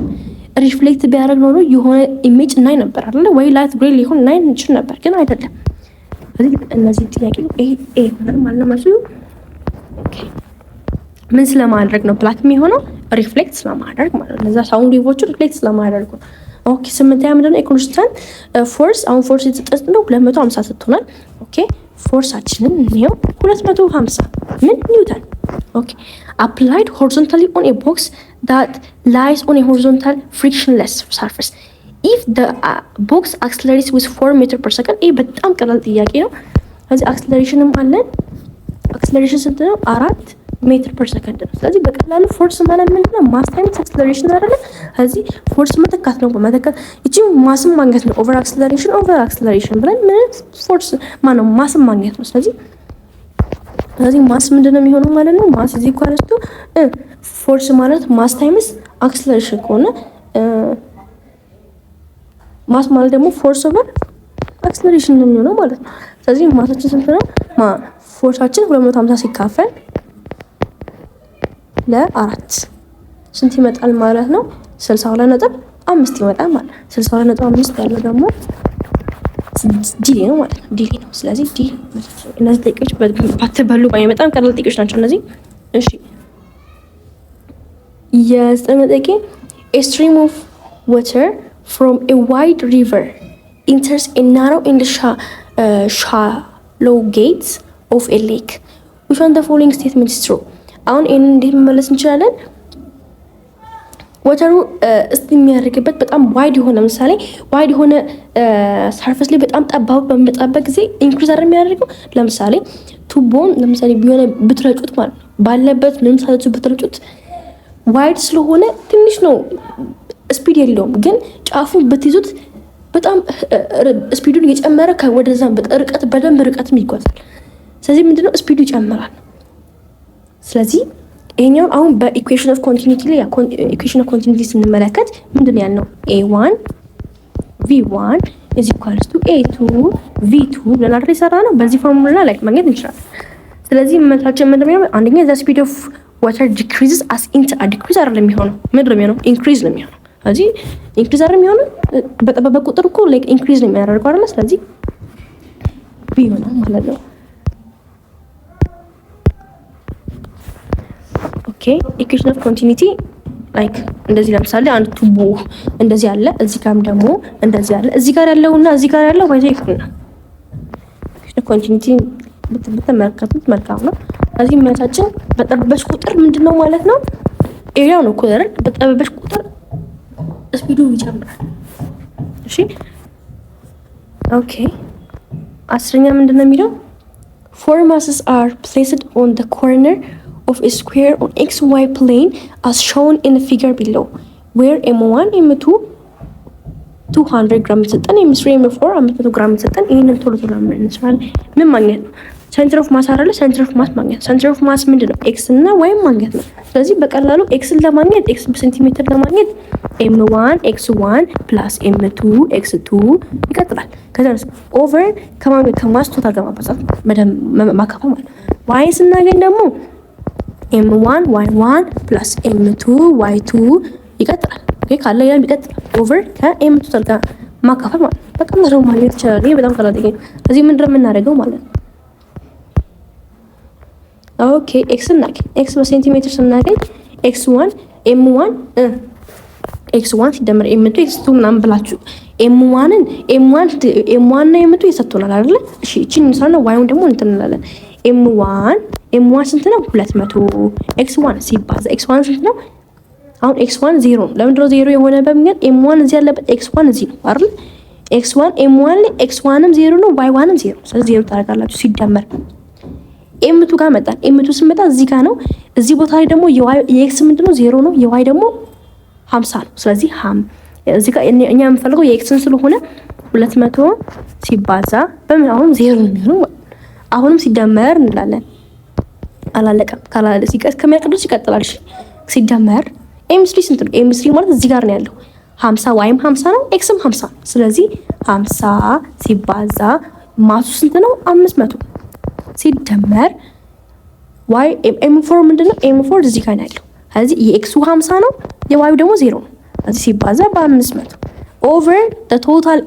[SPEAKER 1] ሪፍሌክት ቢያደርግ ኖሮ የሆነ ኢሜጅ እናይ ነበር አይደል? ወይ ላይት ግሬ ሊሆን እናይ እንችል ነበር፣ ግን አይደለም። ስለዚህ እነዚህ ጥያቄ ኤ ሆነ ማለት ነው መልሱ። ኦኬ ምን ስለማድረግ ነው ብላክ የሚሆነው? ሪፍሌክት ስለማድረግ ማለት ነው። ለዛ ሳውንድ ዌቮቹ ሪፍሌክት ስለማድረግ ነው። ኦኬ ስምንተኛ ምንድን ነው? ኮንስታንት ፎርስ። አሁን ፎርስ የተሰጠን ነው 250 ስትሆናል። ኦኬ ፎርሳችንን እንየው 250 ምን ኒውተን። ኦኬ አፕላይድ ሆሪዞንታሊ ኦን ኤ ቦክስ that lies on a horizontal frictionless surface if the box accelerates with 4 meters per second። ይህ በጣም ቀላል ጥያቄ ነው። ስለዚህ አክሰለሬሽንም አለን። አክሰለሬሽን ስንት ነው? 4 ሜትር ፐር ሰከንድ ነው። ስለዚህ በቀላሉ ፎርስ ማለት ምንድነው? ማስ ታይምስ አክሰለሬሽን አይደለ? ስለዚህ ፎርስ መተካት ነው። በመተካት እቺ ማስም ማግኘት ነው። ኦቨር አክሰለሬሽን ብለን ምን ፎርስ ማነው? ማስም ማግኘት ነው። ስለዚህ ማስ ምንድነው የሚሆነው ማለት ነው? ማስ እዚህ ኳለስቱ ፎርስ ማለት ማስ ታይምስ አክሰለሬሽን ከሆነ ማስ ማለት ደግሞ ፎርስ ኦቨር አክሰለሬሽን ነው የሚሆነው ማለት ነው። ስለዚህ ማሳችን ስንት ነው? ፎርሳችን 250 ሲካፈል ለ4 ስንት ይመጣል ማለት ነው? 62.5 ይመጣል ማለት ነው። 62.5 ያለው ደግሞ ዲ ነው ማለት ነው። ዲ ነው። ስለዚህ ዲ እነዚህ ጥያቄዎች ባትበሉ በጣም ቀላል ጥያቄዎች ናቸው እነዚህ። እሺ የዘጠነኛ ጥያቄ a stream of water from a wide river enters a narrow and shallow gates of a lake. Which one of the following statement is true? አሁን ይሄን እንዴት መመለስ እንችላለን? ወተሩ የሚያደርግበት በጣም ዋይድ የሆነ ለምሳሌ ዋይድ የሆነ ሰርፌስ ላይ በጣም ጠባብ በሚመጣበት ጊዜ ኢንክሪዝ አይደል የሚያደርገው። ለምሳሌ ቱቦን ለምሳሌ ቢሆነ ብትረጩት ማለት ነው ባለበት ምንም ሳይዙ ብትረጩት ዋይድ ስለሆነ ትንሽ ነው ስፒድ የለውም። ግን ጫፉን ብትይዙት በጣም ስፒዱን እየጨመረ ከወደዛ ርቀት በደንብ ርቀትም ይጓዛል። ስለዚህ ምንድነው ስፒዱ ይጨምራል። ስለዚህ ይሄኛው አሁን በኢኩዌሽን ኦፍ ኮንቲኒቲ ላይ ኢኩዌሽን ኦፍ ኮንቲኒቲ ስንመለከት ምንድነው ያልነው? a1 v1 a2 v2 ብለን አይደል የሰራነው። በዚህ ፎርሙላ ላይ ማግኘት እንችላለን። ስለዚህ መታችን ምንድነው? አንደኛ the speed of water decreases as decrease አይደለም የሚሆነው ምንድነው የሚሆነው? increase ነው የሚሆነው። ስለዚህ increase አይደለም የሚሆነው በጠበበ ቁጥር እኮ like increase ነው የሚያደርገው አይደል? ስለዚህ b ይሆናል ማለት ነው። ኦኬ ኢኩዌሽን ኦፍ ኮንቲኒቲ ላይክ እንደዚህ ለምሳሌ አንድ ቱቦ እንደዚህ አለ፣ እዚህ ጋርም ደግሞ እንደዚህ አለ። እዚህ ጋር ያለውና እዚህ ጋር ያለው ባይዘ ይኩና ኮንቲኒቲ ብትመለከቱት መልካም ነው። እዚህ የሚያሳችን በጠበበሽ ቁጥር ምንድነው ማለት ነው ኤሪያው ነው ኮለር በጠበበሽ ቁጥር ስፒዱ ይጨምራል። እሺ ኦኬ አስረኛ ምንድነው የሚለው four masses are placed on the corner of a square on xy plane as shown in the figure below where m1 m2 200 ግራም ይሰጣል m3 m4 500 ግራም ይሰጣል። ይሄንን ቶሎ ቶሎ እንሰራለን። ምን ማግኘት ነው? ሴንተር ኦፍ ማስ አይደለ? ሴንተር ኦፍ ማስ ማግኘት። ሴንተር ኦፍ ማስ ምንድነው? x እና y ማግኘት ነው። ስለዚህ በቀላሉ x ለማግኘት x በሴንቲሜትር ለማግኘት m1 x1 plus m2 x2 ይቀጥላል። ከዛስ ኦቨር ከማስ ቶታል ጋር ማካፈል ማለት y ስናገኝ ደግሞ m1 y1 plus m2 y2 ይቀጥላል። ኦኬ ካለ ያም ይቀጥላል። ኦቨር ከm ቶታል ጋር ማካፈል ማለት በቀላሉ ማግኘት ይችላል። ይሄ በጣም ቀላል ነው። ስለዚህ ምንድነው የምናደርገው ማለት ነው? ኦኬ x እናገኝ x በሴንቲሜትር ስናገኝ x1 m1 x1 ሲደመር m2 x2 ምናምን ብላችሁ m1 እና m2 ይሰጡናል አይደል? እሺ እቺን እንሰራና y1 ደግሞ እንትን እንላለን። m1 ስንት ነው? 200 x1 ሲባዛ x1 ስንት ነው? አሁን x1 0 ነው። ለምንድነው 0 የሆነ በሚል m1 እዚህ ያለበት x1 እዚህ ነው አይደል? x1 m1 ላይ x1ም 0 ነው y1ም 0 ነው። ስለዚህ 0 ታደርጋላችሁ ሲደመር m2 ጋር መጣን። m2 ስንመጣ እዚህ ጋር ነው። እዚህ ቦታ ላይ ደግሞ የx ምንድነው? 0 ነው። የy ደግሞ 50 ነው። ስለዚህ እዚህ ጋር እኛ የምንፈልገው የኤክስን ስለሆነ 200 ሲባዛ በምን አሁን 0 ነው የሚሆነው። አሁንም ሲደመር እንላለን። አላለቀም። ካላለ ከሚያቀዱት ይቀጥላል። እሺ ሲደመር m3 ስንት ነው? m3 ማለት እዚህ ጋር ነው ያለው 50 ዋይም 50 ነው ኤክስም 50 ነው። ስለዚህ 50 ሲባዛ ማሱ ስንት ነው? 500 ሲደመር y m4 ምንድነው? m4 እዚህ ጋር ነው ያለው። ስለዚህ የኤክሱ 50 ነው የዋዩ ደግሞ 0 ነው። ስለዚህ ሲባዛ በ500 ኦቨር the total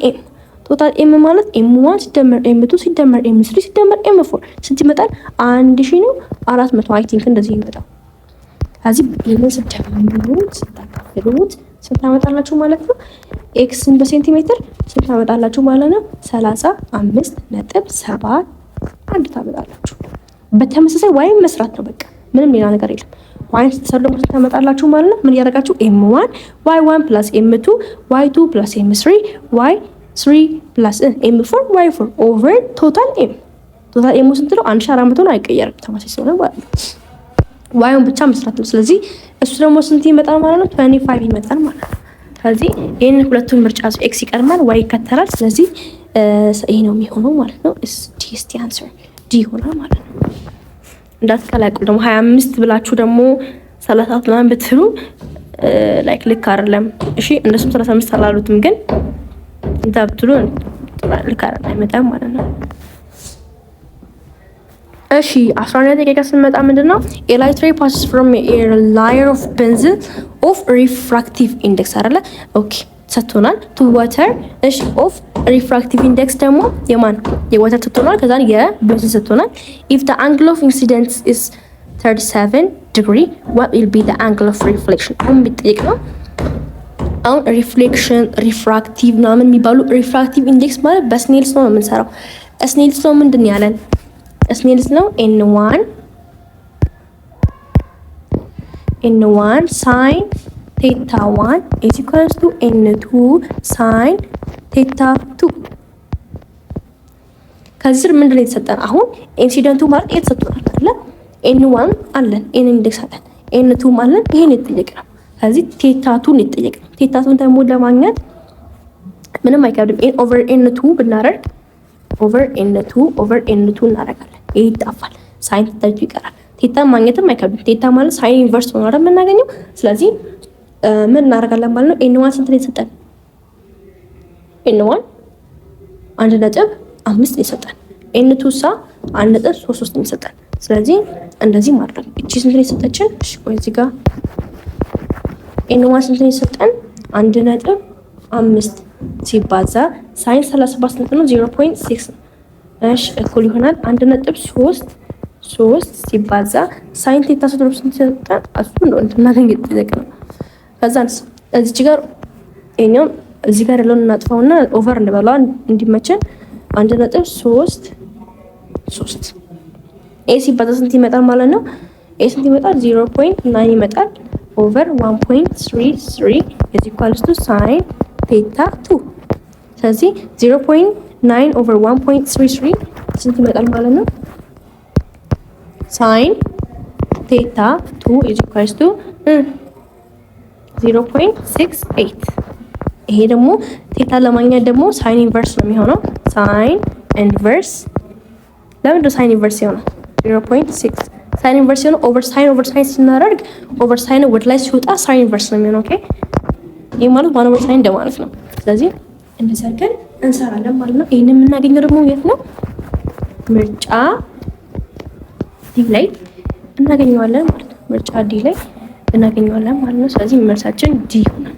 [SPEAKER 1] m ማለት m1 ሲደመር m2 ሲደመር m3 ሲደመር m4 ስንት ይመጣል? 1000 ነው 400 አይ ቲንክ እንደዚህ ይመጣል። ስለዚህ ይሄንን ስታካፍሉት ስንት ታመጣላችሁ ማለት ነው? ኤክስን በሴንቲሜትር ስንት ታመጣላችሁ ማለት ነው? 35.7 አንድ ታመጣላችሁ። በተመሳሳይ ዋይም መስራት ነው በቃ ምንም ሌላ ነገር የለም። ዋይን ስትሰሩ ደግሞ ስንት ታመጣላችሁ ማለት ነው? ምን ያደርጋችሁ m1 y1 plus m2 y2 plus m3 y3 plus m4 y4 over total m ስንት ነው? 1400 ነው። አይቀየርም ተመሳሳይ ስለሆነ ማለት ነው። ዋይን ብቻ መስራት ነው። ስለዚህ እሱ ደግሞ ስንት ይመጣል ማለት ነው? 25 ይመጣል ማለት ነው። ስለዚህ ይሄን ሁለቱን ምርጫ ኤክስ ይቀድማል ዋይ ይከተላል። ስለዚህ ይሄ ነው የሚሆነው ማለት ነው። ዲስቲ አንሰር ዲ ይሆናል ማለት ነው። እንዳትቀላቅሉ ደግሞ 25 ብላችሁ ደግሞ 30 ምናምን ብትሉ ላይክ ልክ አይደለም። እሺ እነሱም 35 አላሉትም ግን እንታ ብትሉ ልክ አይደለም አይመጣም ማለት ነው። እሺ 11 ደቂቃ ስንመጣ ምንድነው a light ray passes from a layer of benzene of refractive index አይደለ? ኦኬ ሰጥቶናል to water። እሺ of refractive index ደግሞ የማን የwater ሰጥቶናል። ከዛ የቤንዚን ሰጥቶናል። if the angle of incidence is 37 degree what will be the angle of reflection? አሁን ቢጠይቅ ነው። አሁን ሪፍሌክሽን ሪፍራክቲቭ ምናምን የሚባሉ ሪፍራክቲቭ ኢንዴክስ ማለት በስኔልስ ነው የምንሰራው። ስኔልስ ነው ምንድን ያለን? ስኔልስ ነው n1 sin theta 1 is equals to n2 sin theta 2። ከዚህ ስር ምንድን ነው የተሰጠን? አሁን ኢንሲደንቱ ማለት የተሰጠናል አይደለ? n1 አለን n ኢንዴክስ አለን n2 ማለት ይሄን የተጠየቅነው። ስለዚህ ቴታ 2 የተጠየቅነው። ቴታ 2 ደግሞ ለማግኘት ምንም አይከብድም። n over n2 ብናደርግ over n2 እናደርጋለን። ይሄ ይጣፋል። ሳይን ቴታ ይቀራል። ቴታ ማግኘትም አይከብድም። ቴታ ማለት ሳይን ኢንቨርስ ነው አይደል የምናገኘው። ስለዚህ ምን እናደርጋለን ማለት ነው? n1 ስንት ነው የተሰጠን? n1 1.5 ነው የተሰጠን። n2 ሳ 1.33 ነው የተሰጠን። ስለዚህ እንደዚህ ማድረግ እቺ ስንት ነው የተሰጠችን? እሺ ቆይ እዚህ ጋር n1 ስንት ነው የተሰጠን? 1.5 ሲባዛ ሳይን 37 ስንት ነው? 0.6 እሺ እኩል ይሆናል 1.3 3 ሲባዛ ሳይን ቴታ ስትሮፕ ስንሰጣን እሱ ነው እናገኝ ነው። ከዛንስ እዚህ ጋር እኛም እዚህ ጋር ያለውን እናጥፋውና ኦቨር እንበላው እንዲመቸን 1.3 ኤ ሲባዛ ስንት ይመጣል ማለት ነው? ኤ ስንት ይመጣል? 0.9 ይመጣል ኦቨር 1.33 is equals to sin theta 2። ስለዚህ 0.9 ኦቨር 1.33 ስንት ይመጣል ማለት ነው? sin theta 2 is equals to 0.68። ይሄ ደግሞ ቴታ ለማግኘት ደግሞ ሳይን ኢንቨርስ ነው የሚሆነው። ሳይን ኢንቨርስ ለምን ሳይን ኢንቨርስ ይሆናል? 0.6 ሳይን ኢንቨርስ ይሆናል። ኦቨር ሳይን ስናደርግ ኦቨር ሳይን ወደ ላይ ሲወጣ ሳይን ኢንቨርስ ነው የሚሆነው። ኦኬ ይሄ ማለት ዋን ኦቨር ሳይን እንደማለት ነው። ስለዚህ እንደዚህ አድርገን እንሰራለን ማለት ነው። ይሄንን የምናገኘው ደግሞ የት ነው? ምርጫ ዲ ላይ እናገኘዋለን ማለት ነው። ምርጫ ዲ ላይ እናገኘዋለን ማለት ነው። ስለዚህ መልሳችን ዲ ይሆናል።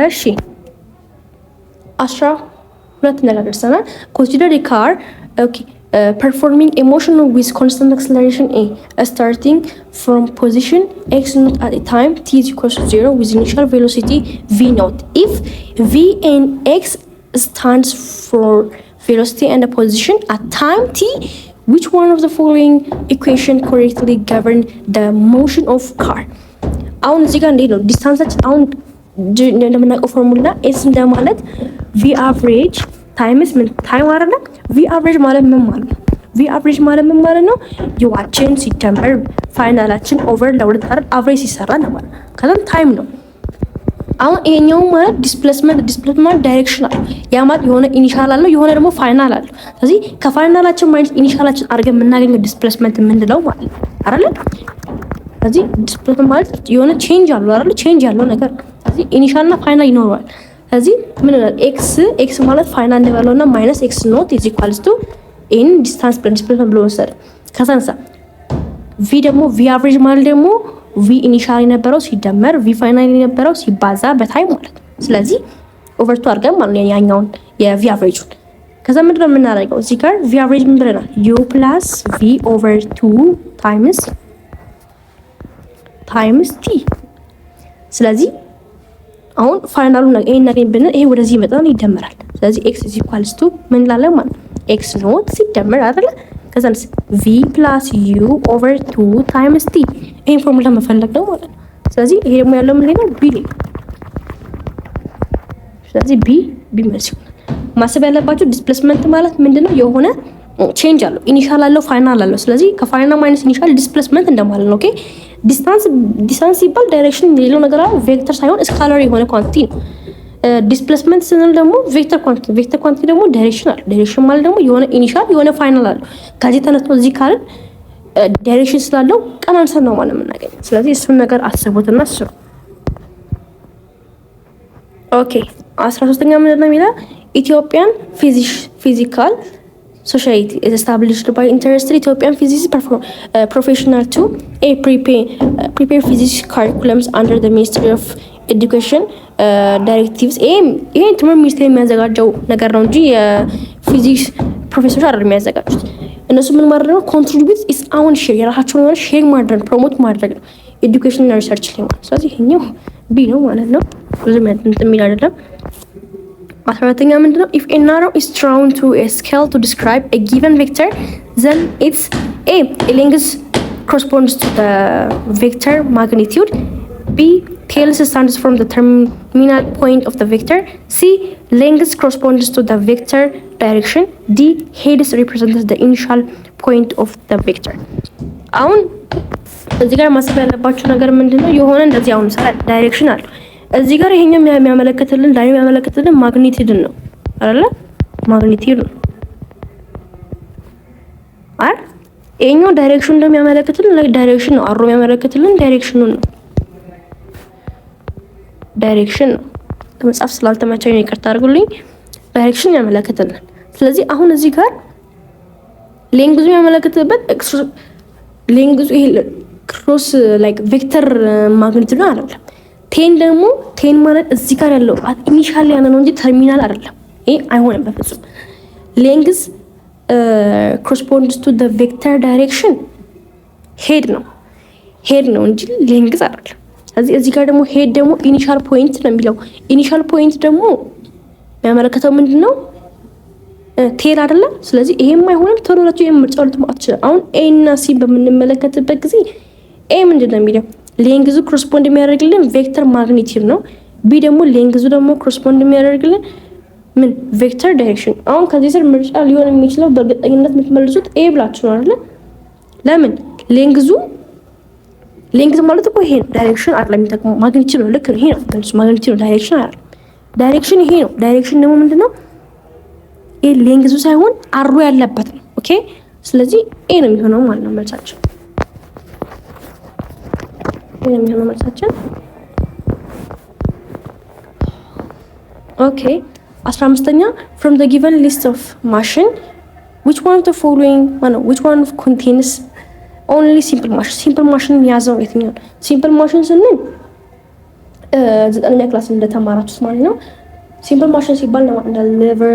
[SPEAKER 1] እሺ 12 ነገር ደርሰናል። consider a car performing a motion with constant acceleration a starting from position x naught at a time t is equal to 0 with initial velocity v naught. If v and x stands for velocity and the position at time t, which one of the following equation correctly govern the motion of car? አሁን እዚህ ጋር እንዴት ነው ዲስታንሳችን? አሁን እንደምናውቀው ፎርሙላ ኤስ እንደማለት ቪ አቨሬጅ ታይምስ ምን ታይም አይደለ? ቪ አቨሬጅ ማለት ምን ማለት ነው? ቪ አቨሬጅ ማለት ምን ማለት ነው? ዩዋችን ሲደመር ፋይናላችን ኦቨር ለሁለት አይደል አቨሬጅ ሲሰራ ነው ማለት ነው። ከዛም ታይም ነው። አሁን ይሄኛው ማለት ዲስፕሌስመንት ዳይሬክሽን አለ። ያ ማለት የሆነ ኢኒሻል አለው የሆነ ደግሞ ፋይናል አለው። ስለዚህ ከፋይናላችን ማይነስ ኢኒሻላችን አድርገን የምናገኘው ዲስፕሌስመንት የምንለው ማለት ነው አይደል? ስለዚህ ዲስፕሌስመንት ማለት የሆነ ቼንጅ አለው አይደል? ቼንጅ ያለው ነገር ስለዚህ ኢኒሻል እና ፋይናል ይኖረዋል። ስለዚህ ምን ይላል? ኤክስ ማለት ፋይናል እንበለውና ማይነስ ኤክስ ኖት ኢዝ ኢኳልስ ቱ ኢን ዲስታንስ ዲስፕሌስመንት ብሎ ወሰደ። ከዛንሳ ቪ ደግሞ ቪ አቨሬጅ ማለት ደግሞ ቪ ኢኒሻል የነበረው ሲደመር ቪ ፋይናል የነበረው ሲባዛ በታይም ማለት ነው። ስለዚህ ኦቨር ቱ አድርገን ማለት ነው ያኛውን የቪ አቨሬጁን። ከዛ ምንድነው የምናደርገው? እዚህ ጋር ቪ አቨሬጅ ምን ብለናል? ዩ ፕላስ ቪ ኦቨር ቱ ታይምስ ቲ። ስለዚህ አሁን ፋይናሉ ይሄን ነገር ብንል ይሄ ወደዚህ ይመጣል ይደመራል። ስለዚህ ኤክስ ኢዝ ኢኳልስ ቱ ምን እንላለን ማለት ነው? ኤክስ ኖት ሲደመር አይደለ? ከዛንስ ቪ ፕላስ ዩ ኦቨር ቱ ታይምስ ቲ። ይሄን ፎርሙላ መፈለግ ነው ማለት ነው። ስለዚህ ይሄ ደግሞ ያለው ምን ነው? ቢ ላይ። ስለዚህ ቢ መልስ ይሆናል። ማሰብ ያለባችሁ ዲስፕሌስመንት ማለት ምንድነው? የሆነ ቼንጅ አለው፣ ኢኒሻል አለው፣ ፋይናል አለው። ስለዚህ ከፋይናል ማይነስ ኢኒሻል ዲስፕሌስመንት እንደማለት ነው። ኦኬ ዲስታንስ ሲባል ዳይሬክሽን የሌለው ነገር አለ። ቬክተር ሳይሆን ስካላር የሆነ ኳንቲቲ ነው። ዲስፕሌስመንት ስንል ደግሞ ቬክተር ኳንቲቲ ደግሞ ዳይሬክሽን አለ። ዳይሬክሽን ማለት ደግሞ የሆነ ኢኒሻል የሆነ ፋይናል አለው። ከዚህ ተነስቶ እዚህ ካልን ዳይሬክሽን ስላለው ቀናንሰን ነው ማለት የምናገኘው። ስለዚህ እሱን ነገር አስቡትና ስሩ። ኦኬ 13ኛ ምንድን ነው የሚለው? ኢትዮጵያን ፊዚካል Society is established by interested Ethiopian physicists professional to prepare physics curriculums under the Ministry of Education directives. ይሄ ትምህርት ሚኒስቴር የሚያዘጋጀው ነገር ነው እንጂ የፊዚክስ ፕሮፌሰሮች አይደለም የሚያዘጋጁት። እነሱ ምን ማድረግ ነው? ኮንትሪቢዩት ኢስ አውን ሼር የራሳቸውን የሆነ ሼር ማድረግ ፕሮሞት ማድረግ ነው ኤዱኬሽን እና ሪሰርች ላይ ማለት። ስለዚህ ይሄኛው ቢ ነው ማለት ነው። ብዙም የሚል አይደለም። 14ኛ ምንድነው? if a arrow is drawn to a scale to describe a given vector then its a length corresponds to the vector magnitude, b tails stands from the terminal point of the vector, c length corresponds to the vector direction, d heads represents the initial point of the vector. አሁን እዚህ ጋር ማሰብ ያለባችሁ ነገር ምንድነው? የሆነ እንደዚህ አሁን ዳይሬክሽን አለ እዚህ ጋር ይሄኛው የሚያመለክትልን ማግኒቲዩድን ነው አይደለ? ማግኒቲዩድ ነው አይደል? ይሄኛው ዳይሬክሽን እንደሚያመለክትልን ዳይሬክሽን ነው። አሮ የሚያመለክትልን ዳይሬክሽኑን ነው። ዳይሬክሽን ነው። ከመጽሐፍ ስላልተመቸኝ ይቅርታ አድርጉልኝ። ዳይሬክሽን ያመለክትልን። ስለዚህ አሁን እዚህ ጋር ሌንግዙ የሚያመለክትበት ሌንግዙ ይሄ ክሮስ ላይክ ቬክተር ማግኒቲዩድ ነው አይደለም? ቴን ማለት እዚህ ጋር ያለው ኢኒሻል ያለ ነው እንጂ ተርሚናል አይደለም። ይሄ አይሆንም በፍጹም። ሌንግዝ corresponds to the vector direction head ነው እንጂ ሌንግዝ አይደለም። እዚህ ጋር ደግሞ ሄድ ደግሞ ኢኒሻል ፖይንት ነው የሚለው። ኢኒሻል ፖይንት ደግሞ የሚያመለክተው ምንድነው? ቴል አይደለ? ስለዚህ ይሄም አይሆንም። ተወራችሁ የምርጫው ልትማት ይችላል። አሁን ኤ እና ሲ በምንመለከትበት ጊዜ ኤ ምንድነው የሚለው? ሌንግዙ ኮረስፖንድ የሚያደርግልን ቬክተር ማግኒቲዩድ ነው። ቢ ደግሞ ሌንግዙ ደግሞ ኮረስፖንድ የሚያደርግልን ምን ቬክተር ዳይሬክሽን። አሁን ከዚህ ስር ምርጫ ሊሆን የሚችለው በእርግጠኝነት የምትመልሱት ኤ ብላችሁ ነው አይደል? ለምን ሌንግዝ ማለት እኮ ይሄ ዳይሬክሽን አይደለም የሚጠቅመው ማግኒቲዩድ ነው። ልክ ይሄ ነው ማግኒቲዩድ፣ ዳይሬክሽን አይደለም። ዳይሬክሽን ይሄ ነው። ዳይሬክሽን ደግሞ ምንድነው? ኤ ሌንግዙ ሳይሆን አሮ ያለበት ነው። ኦኬ ስለዚህ ኤ ነው የሚሆነው ማለት ነው መልሳችን። ኤ ነው የሚሆነው መልሳችን። ኦኬ 15ኛ from the given list of machine which one of the following which one contains only simple machine? simple machine ያዘው የትኛው? simple machine ስንል ዘጠነኛ ክላስ እንደተማራችሁት ማለት ነው። simple machine ሲባል ነው እንደ lever,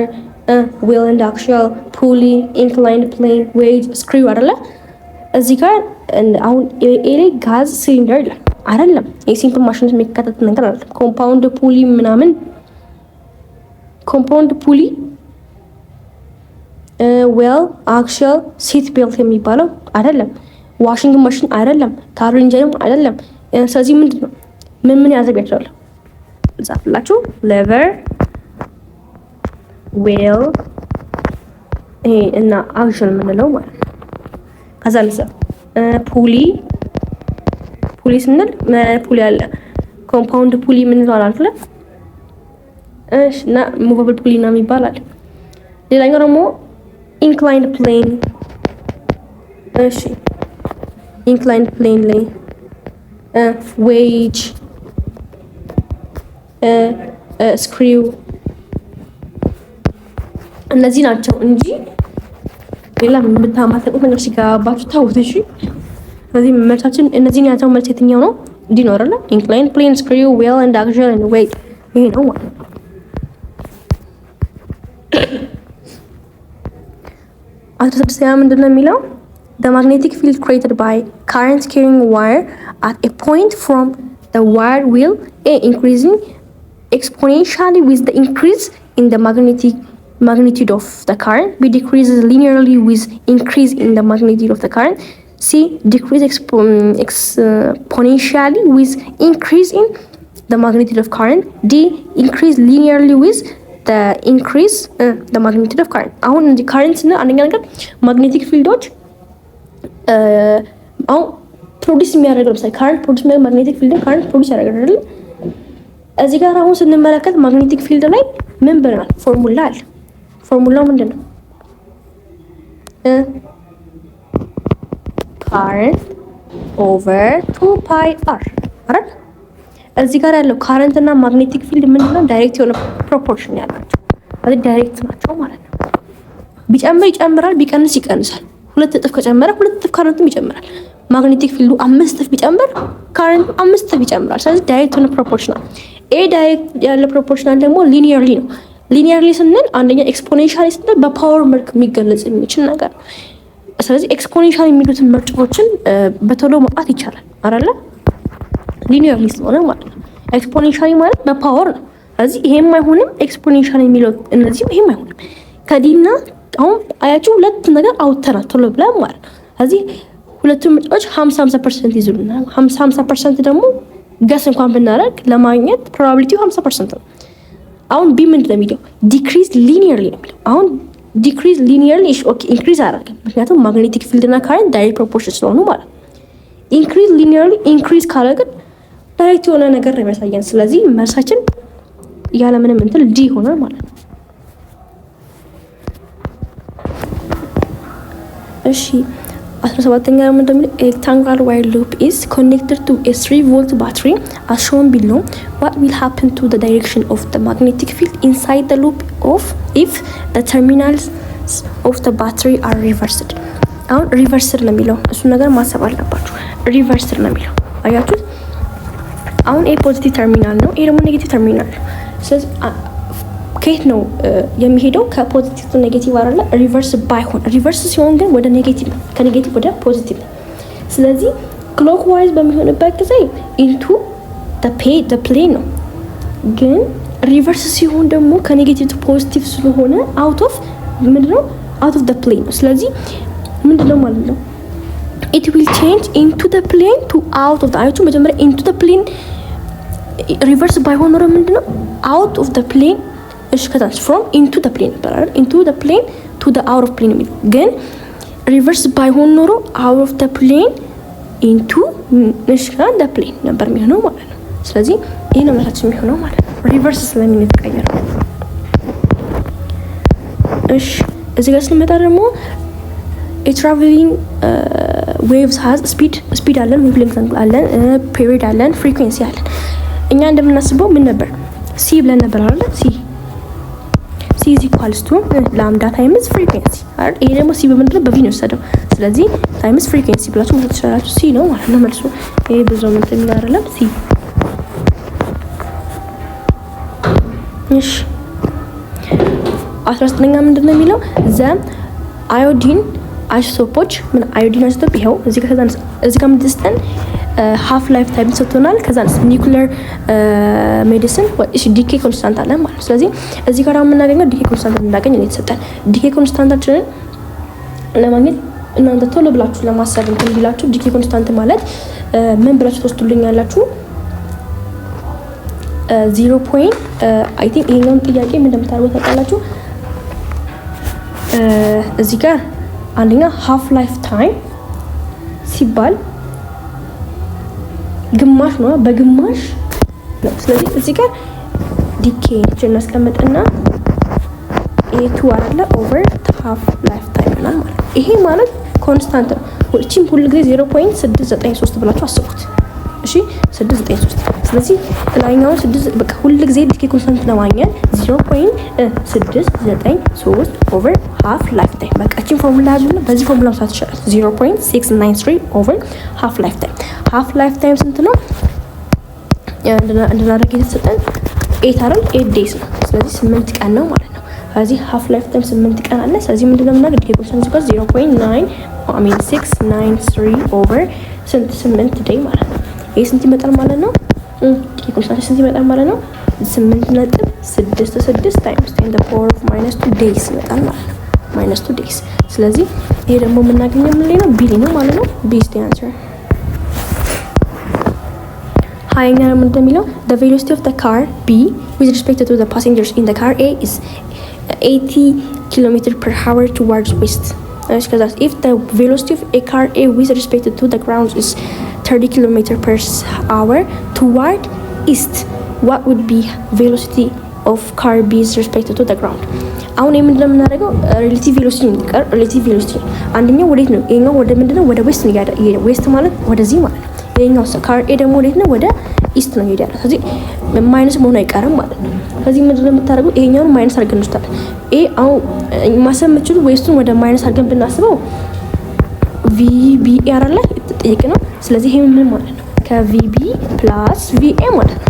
[SPEAKER 1] wheel and axial, pulley, inclined plane, weight, screw አይደለ? እዚህ ጋር አሁን ኤሌ ጋዝ ሲሊንደር አይደለም። የሲምፕል ማሽን የሚከተት ነገር አይደለም። ኮምፓውንድ ፑሊ ምናምን ኮምፓውንድ ፑሊ ዌል አክሽል ሲት ቤልት የሚባለው አይደለም። ዋሽንግ ማሽን አይደለም። ካር ኢንጂንም አይደለም። ስለዚህ ምንድነው ምን ያዘጋጃል? ጻፍላችሁ ሌቨር ዌል እና አክሽል ምንለው ማለት ነው። ከዛ ለሰ ፑሊ ስንል ፑሊ አለ። ኮምፓውንድ ፑሊ ምንለው አላልኩለ? እሺ እና ሙቨብል ፑሊ ነው የሚባላል። ሌላኛው ደግሞ ኢንክላይንድ ፕሌን። እሺ ኢንክላይንድ ፕሌን ላይ ዌጅ ስክሪው እነዚህ ናቸው እንጂ ሌላ የምታማተቁት ነገር ሲጋባችሁ ታውት። እሺ ስለዚህ መልሳችን እነዚህን ያዘው መልስ የትኛው ነው? እንዲኖርላ ኢንክላይንድ ፕሌን፣ ስክሪው፣ ዌል ኤንድ አክሽል ኤንድ ዌይት ይሄ ነው ማለት ነው። አትሰብስያ ምንድነው የሚለው? The magnetic field created by current carrying wire at a point from the wire will A increasing exponentially with the increase in the magnitude of the current. B decreases linearly with increase in the magnitude of the current. C decrease exponentially with increase in the magnitude of current. D increase linearly with the increase the magnitude of current. አሁን እንደ current እና አንደኛ ነገር magnetic fielዶች አሁን ፕሮዲስ የሚያደርገው ለምሳሌ current ፕሮዲስ የሚያደርገው magnetic field current ፕሮዲስ ያደርጋል አይደል? እዚህ ጋር አሁን ስንመለከት magnetic field ላይ ምን ብለናል? ፎርሙላ አለ። ፎርሙላው ምንድነው? current over 2 pi r አይደል? እዚህ ጋር ያለው ካረንት እና ማግኔቲክ ፊልድ ምንድነው? ዳይሬክት የሆነ ፕሮፖርሽን ያላቸው ማለት ዳይሬክት ናቸው ማለት ነው። ቢጨምር ይጨምራል፣ ቢቀንስ ይቀንሳል። 2 እጥፍ ከጨመረ 2 እጥፍ ካረንትም ይጨምራል። ማግኔቲክ ፊልዱ 5 እጥፍ ቢጨምር ካረንት 5 እጥፍ ይጨምራል። ስለዚህ ዳይሬክት የሆነ ፕሮፖርሽናል። ኤ ዳይሬክት ያለ ፕሮፖርሽናል ደግሞ ሊኒየርሊ ነው። ሊኒየርሊ ስንል አንደኛ ኤክስፖኔንሻሊ ስንል በፓወር መልክ የሚገለጽ የሚችል ነገር ነው። ስለዚህ ኤክስፖኔንሻል የሚሉትን ምርጫዎችን በቶሎ ማውጣት ይቻላል አይደለ? ሊኒየርሊ ስለሆነ ማለት ነው። ኤክስፖኔንሻሊ ማለት በፓወር ነው። ስለዚህ ይሄም አይሆንም ኤክስፖኔንሻል የሚለው እነዚህም ይሄም አይሆንም። ከዲና አሁን አያችሁ ሁለት ነገር አውጥተናል ቶሎ ብለን ማለት ነው። ስለዚህ ሁለቱም ምርጫዎች 50% ይዙልናል። 50% ደግሞ ገስ እንኳን ብናደርግ ለማግኘት ፕሮባቢሊቲው 50% ነው። አሁን ቢ ምንድን ነው የሚለው? ዲክሪዝ ሊኒየርሊ ነው የሚለው። አሁን ዲክሪዝ ሊኒየርሊ ኦኬ ኢንክሪዝ አደረገ፣ ምክንያቱም ማግኔቲክ ፊልድ እና ካረንት ዳይሬክት ፕሮፖርሽን ስለሆኑ ማለት ነው። ኢንክሪዝ ሊኒየርሊ ኢንክሪዝ ካደረገ ዳይሬክት የሆነ ነገር ነው የሚያሳየን። ስለዚህ መልሳችን ያለ ምንም እንትን ዲ ሆነ ማለት ነው። እሺ 17ኛ ምንድነው? rectangular wire loop is connected to a 3 volt battery as shown below. What will happen to the direction of the magnetic field inside the loop if the terminals of the battery are reversed? አሁን ሪቨርስድ ነው የሚለው እሱ ነገር ማሰብ አለባችሁ። ሪቨርስድ ነው የሚለው አያችሁ። አሁን ኤ ፖዚቲቭ ተርሚናል ነው፣ ኤ ደግሞ ኔጌቲቭ ተርሚናል ነው። ስለዚህ ከየት ነው የሚሄደው? ከፖዚቲቭ ቱ ኔጌቲቭ አይደለ? ሪቨርስ ባይሆን ሪቨርስ ሲሆን ግን ወደ ኔጌቲቭ ነው፣ ከኔጌቲቭ ወደ ፖዚቲቭ ነው። ስለዚህ ክሎክዋይዝ በሚሆንበት ጊዜ ኢንቱ ዘ ፕሌን ነው። ግን ሪቨርስ ሲሆን ደግሞ ከኔጌቲቭ ቱ ፖዚቲቭ ስለሆነ አውት ኦፍ ምንድነው? አውት ኦፍ ዘ ፕሌን ነው። ስለዚህ ምንድነው ማለት ነው? it will change into the plane to out of the አያችሁ መጀመሪያ into the plane ሪቨርስ ባይሆን ኖሮ ምንድነው out of the plane እሺ ከታች from into the plane ነበር አይደል into the plane to the out of plane የሚል ግን ሪቨርስ ባይሆን ኖሮ out of the plane into እሺ the plane ነበር የሚሆነው ማለት ነው። ስለዚህ ይሄ ነው ማለት የሚሆነው ማለት ነው ሪቨርስ ስለምን የተቀየረው። እሺ እዚህ ጋር ስንመጣ ደግሞ a traveling waves has speed አለን wavelength አለን period አለን frequency አለን። እኛ እንደምናስበው ምን ነበር c ብለን ነበር አይደል? c is equals to lambda times frequency አይደል? ይሄ ደግሞ c በምንድነው በv ነው የወሰደው። ስለዚህ times frequency ብላችሁ ማለት ትችላላችሁ። c ነው ማለት ነው መልሱ። ይሄ ብዙም እንትን የሚል አይደለም c። እሺ 19ኛ ምንድነው የሚለው ዘ አዮዲን አይሶቶፖች ምን አዮዲን አይሶቶፕ ይሄው እዚህ ጋር ምንድስተን ሃፍ ላይፍ ታይም ሰጥቶናል። ከዛንስ ኒውክሊየር ሜዲሲን እሺ ዲኬ ኮንስታንት አለ ማለት ነው። ስለዚህ እዚህ ጋር የምናገኘው ዲኬ ኮንስታንት እንዳገኝ ነው የተሰጠን። ዲኬ ኮንስታንታችንን ለማግኘት እናንተ ቶሎ ብላችሁ ለማሰብ እንትን ቢላችሁ ዲኬ ኮንስታንት ማለት ምን ብላችሁ ትወስዱልኛላችሁ? 0. አይ ቲንክ ይሄኛውን ጥያቄ ምን እንደምታደርጉ ታውቃላችሁ? እዚህ ጋር አንደኛ ሃፍ ላይፍ ታይም ሲባል ግማሽ ነው፣ በግማሽ ነው። ስለዚህ እዚህ ጋር ዲኬ እናስቀምጥና ኤ2 አይደለ ኦቨር ሃፍ ላይፍ ታይም ይሆናል ማለት ነው። ይሄ ማለት ኮንስታንት ነው። እቺም ሁሉ ጊዜ 0.693 ብላችሁ አስቡት። እሺ 693። ስለዚህ ላይኛው 6 በቃ ሁሉ ጊዜ ዲኬ ኮንስታንት ለማግኘት 0.693 ኦቨር ሃፍ ላይፍ ታይም በቃ እቺን ፎርሙላ ያዙና በዚህ ፎርሙላ መስራት ይችላል። 0.693 ኦቨር ሃፍ ላይፍ ታይም። ሃፍ ላይፍ ታይም ስንት ነው? እንድናደርግ የተሰጠን 8 አይደል? 8 ዴይስ ነው። ስለዚህ 8 ቀን ነው ማለት ነው። ስለዚህ ሃፍ ላይፍ ታይም 8 ቀን አለ። ስለዚህ ምንድነው የምናደርገው? ዲኬ ኮንስታንት ሲባል 0.693 ኦቨር 8 ዴይ ማለት ነው። ይሄ ስንት ይመጣል ማለት ነው? ዲኬ ኮንስታንት ስንት ይመጣል ማለት ነው? 8.66 ታይምስ 10 the power of -2 days ይመጣል ማለት ነው። -2 days። ስለዚህ ይሄ ደግሞ የምናገኘው ምን ላይ ነው? ቢ ነው ማለት ነው። ቢ is the answer። ሃይኛ ነው እንደሚለው the velocity of the car B with respect to the passengers in the car A is 80 km/h towards west. Because if the velocity of a car A with respect to the ground is 30 km/h toward east, what would be velocity of car B with respect to the ground? አሁን ምንድነው የምናደርገው? ሪሌቲቭ ቬሎሲቲ ነው። ሪሌቲቭ ቬሎሲቲ አንደኛው ወዴት ነው? ይሄኛው ወደ ምንድነው? ወደ ዌስት ነው ያለው። ይሄ ዌስት ማለት ወደዚህ ማለት ነው። ይሄኛው ካር ኤ ደግሞ ወዴት ነው? ወደ ኢስት ነው ያለው። ስለዚህ ማይነስ መሆኑ አይቀርም ማለት ነው። ስለዚህ ምንድነው የምታደርጉት? ይሄኛውን ማይነስ አድርገን እንወስዳለን። ኤ አሁን ማሰብ የምትችሉት ዌስቱን ወደ ማይነስ አድርገን ብናስበው ቪቢ አይደለ የተጠየቀ ነው። ስለዚህ ይሄ ምን ማለት ነው? ከቪቢ ፕላስ ቪኤ ማለት ነው።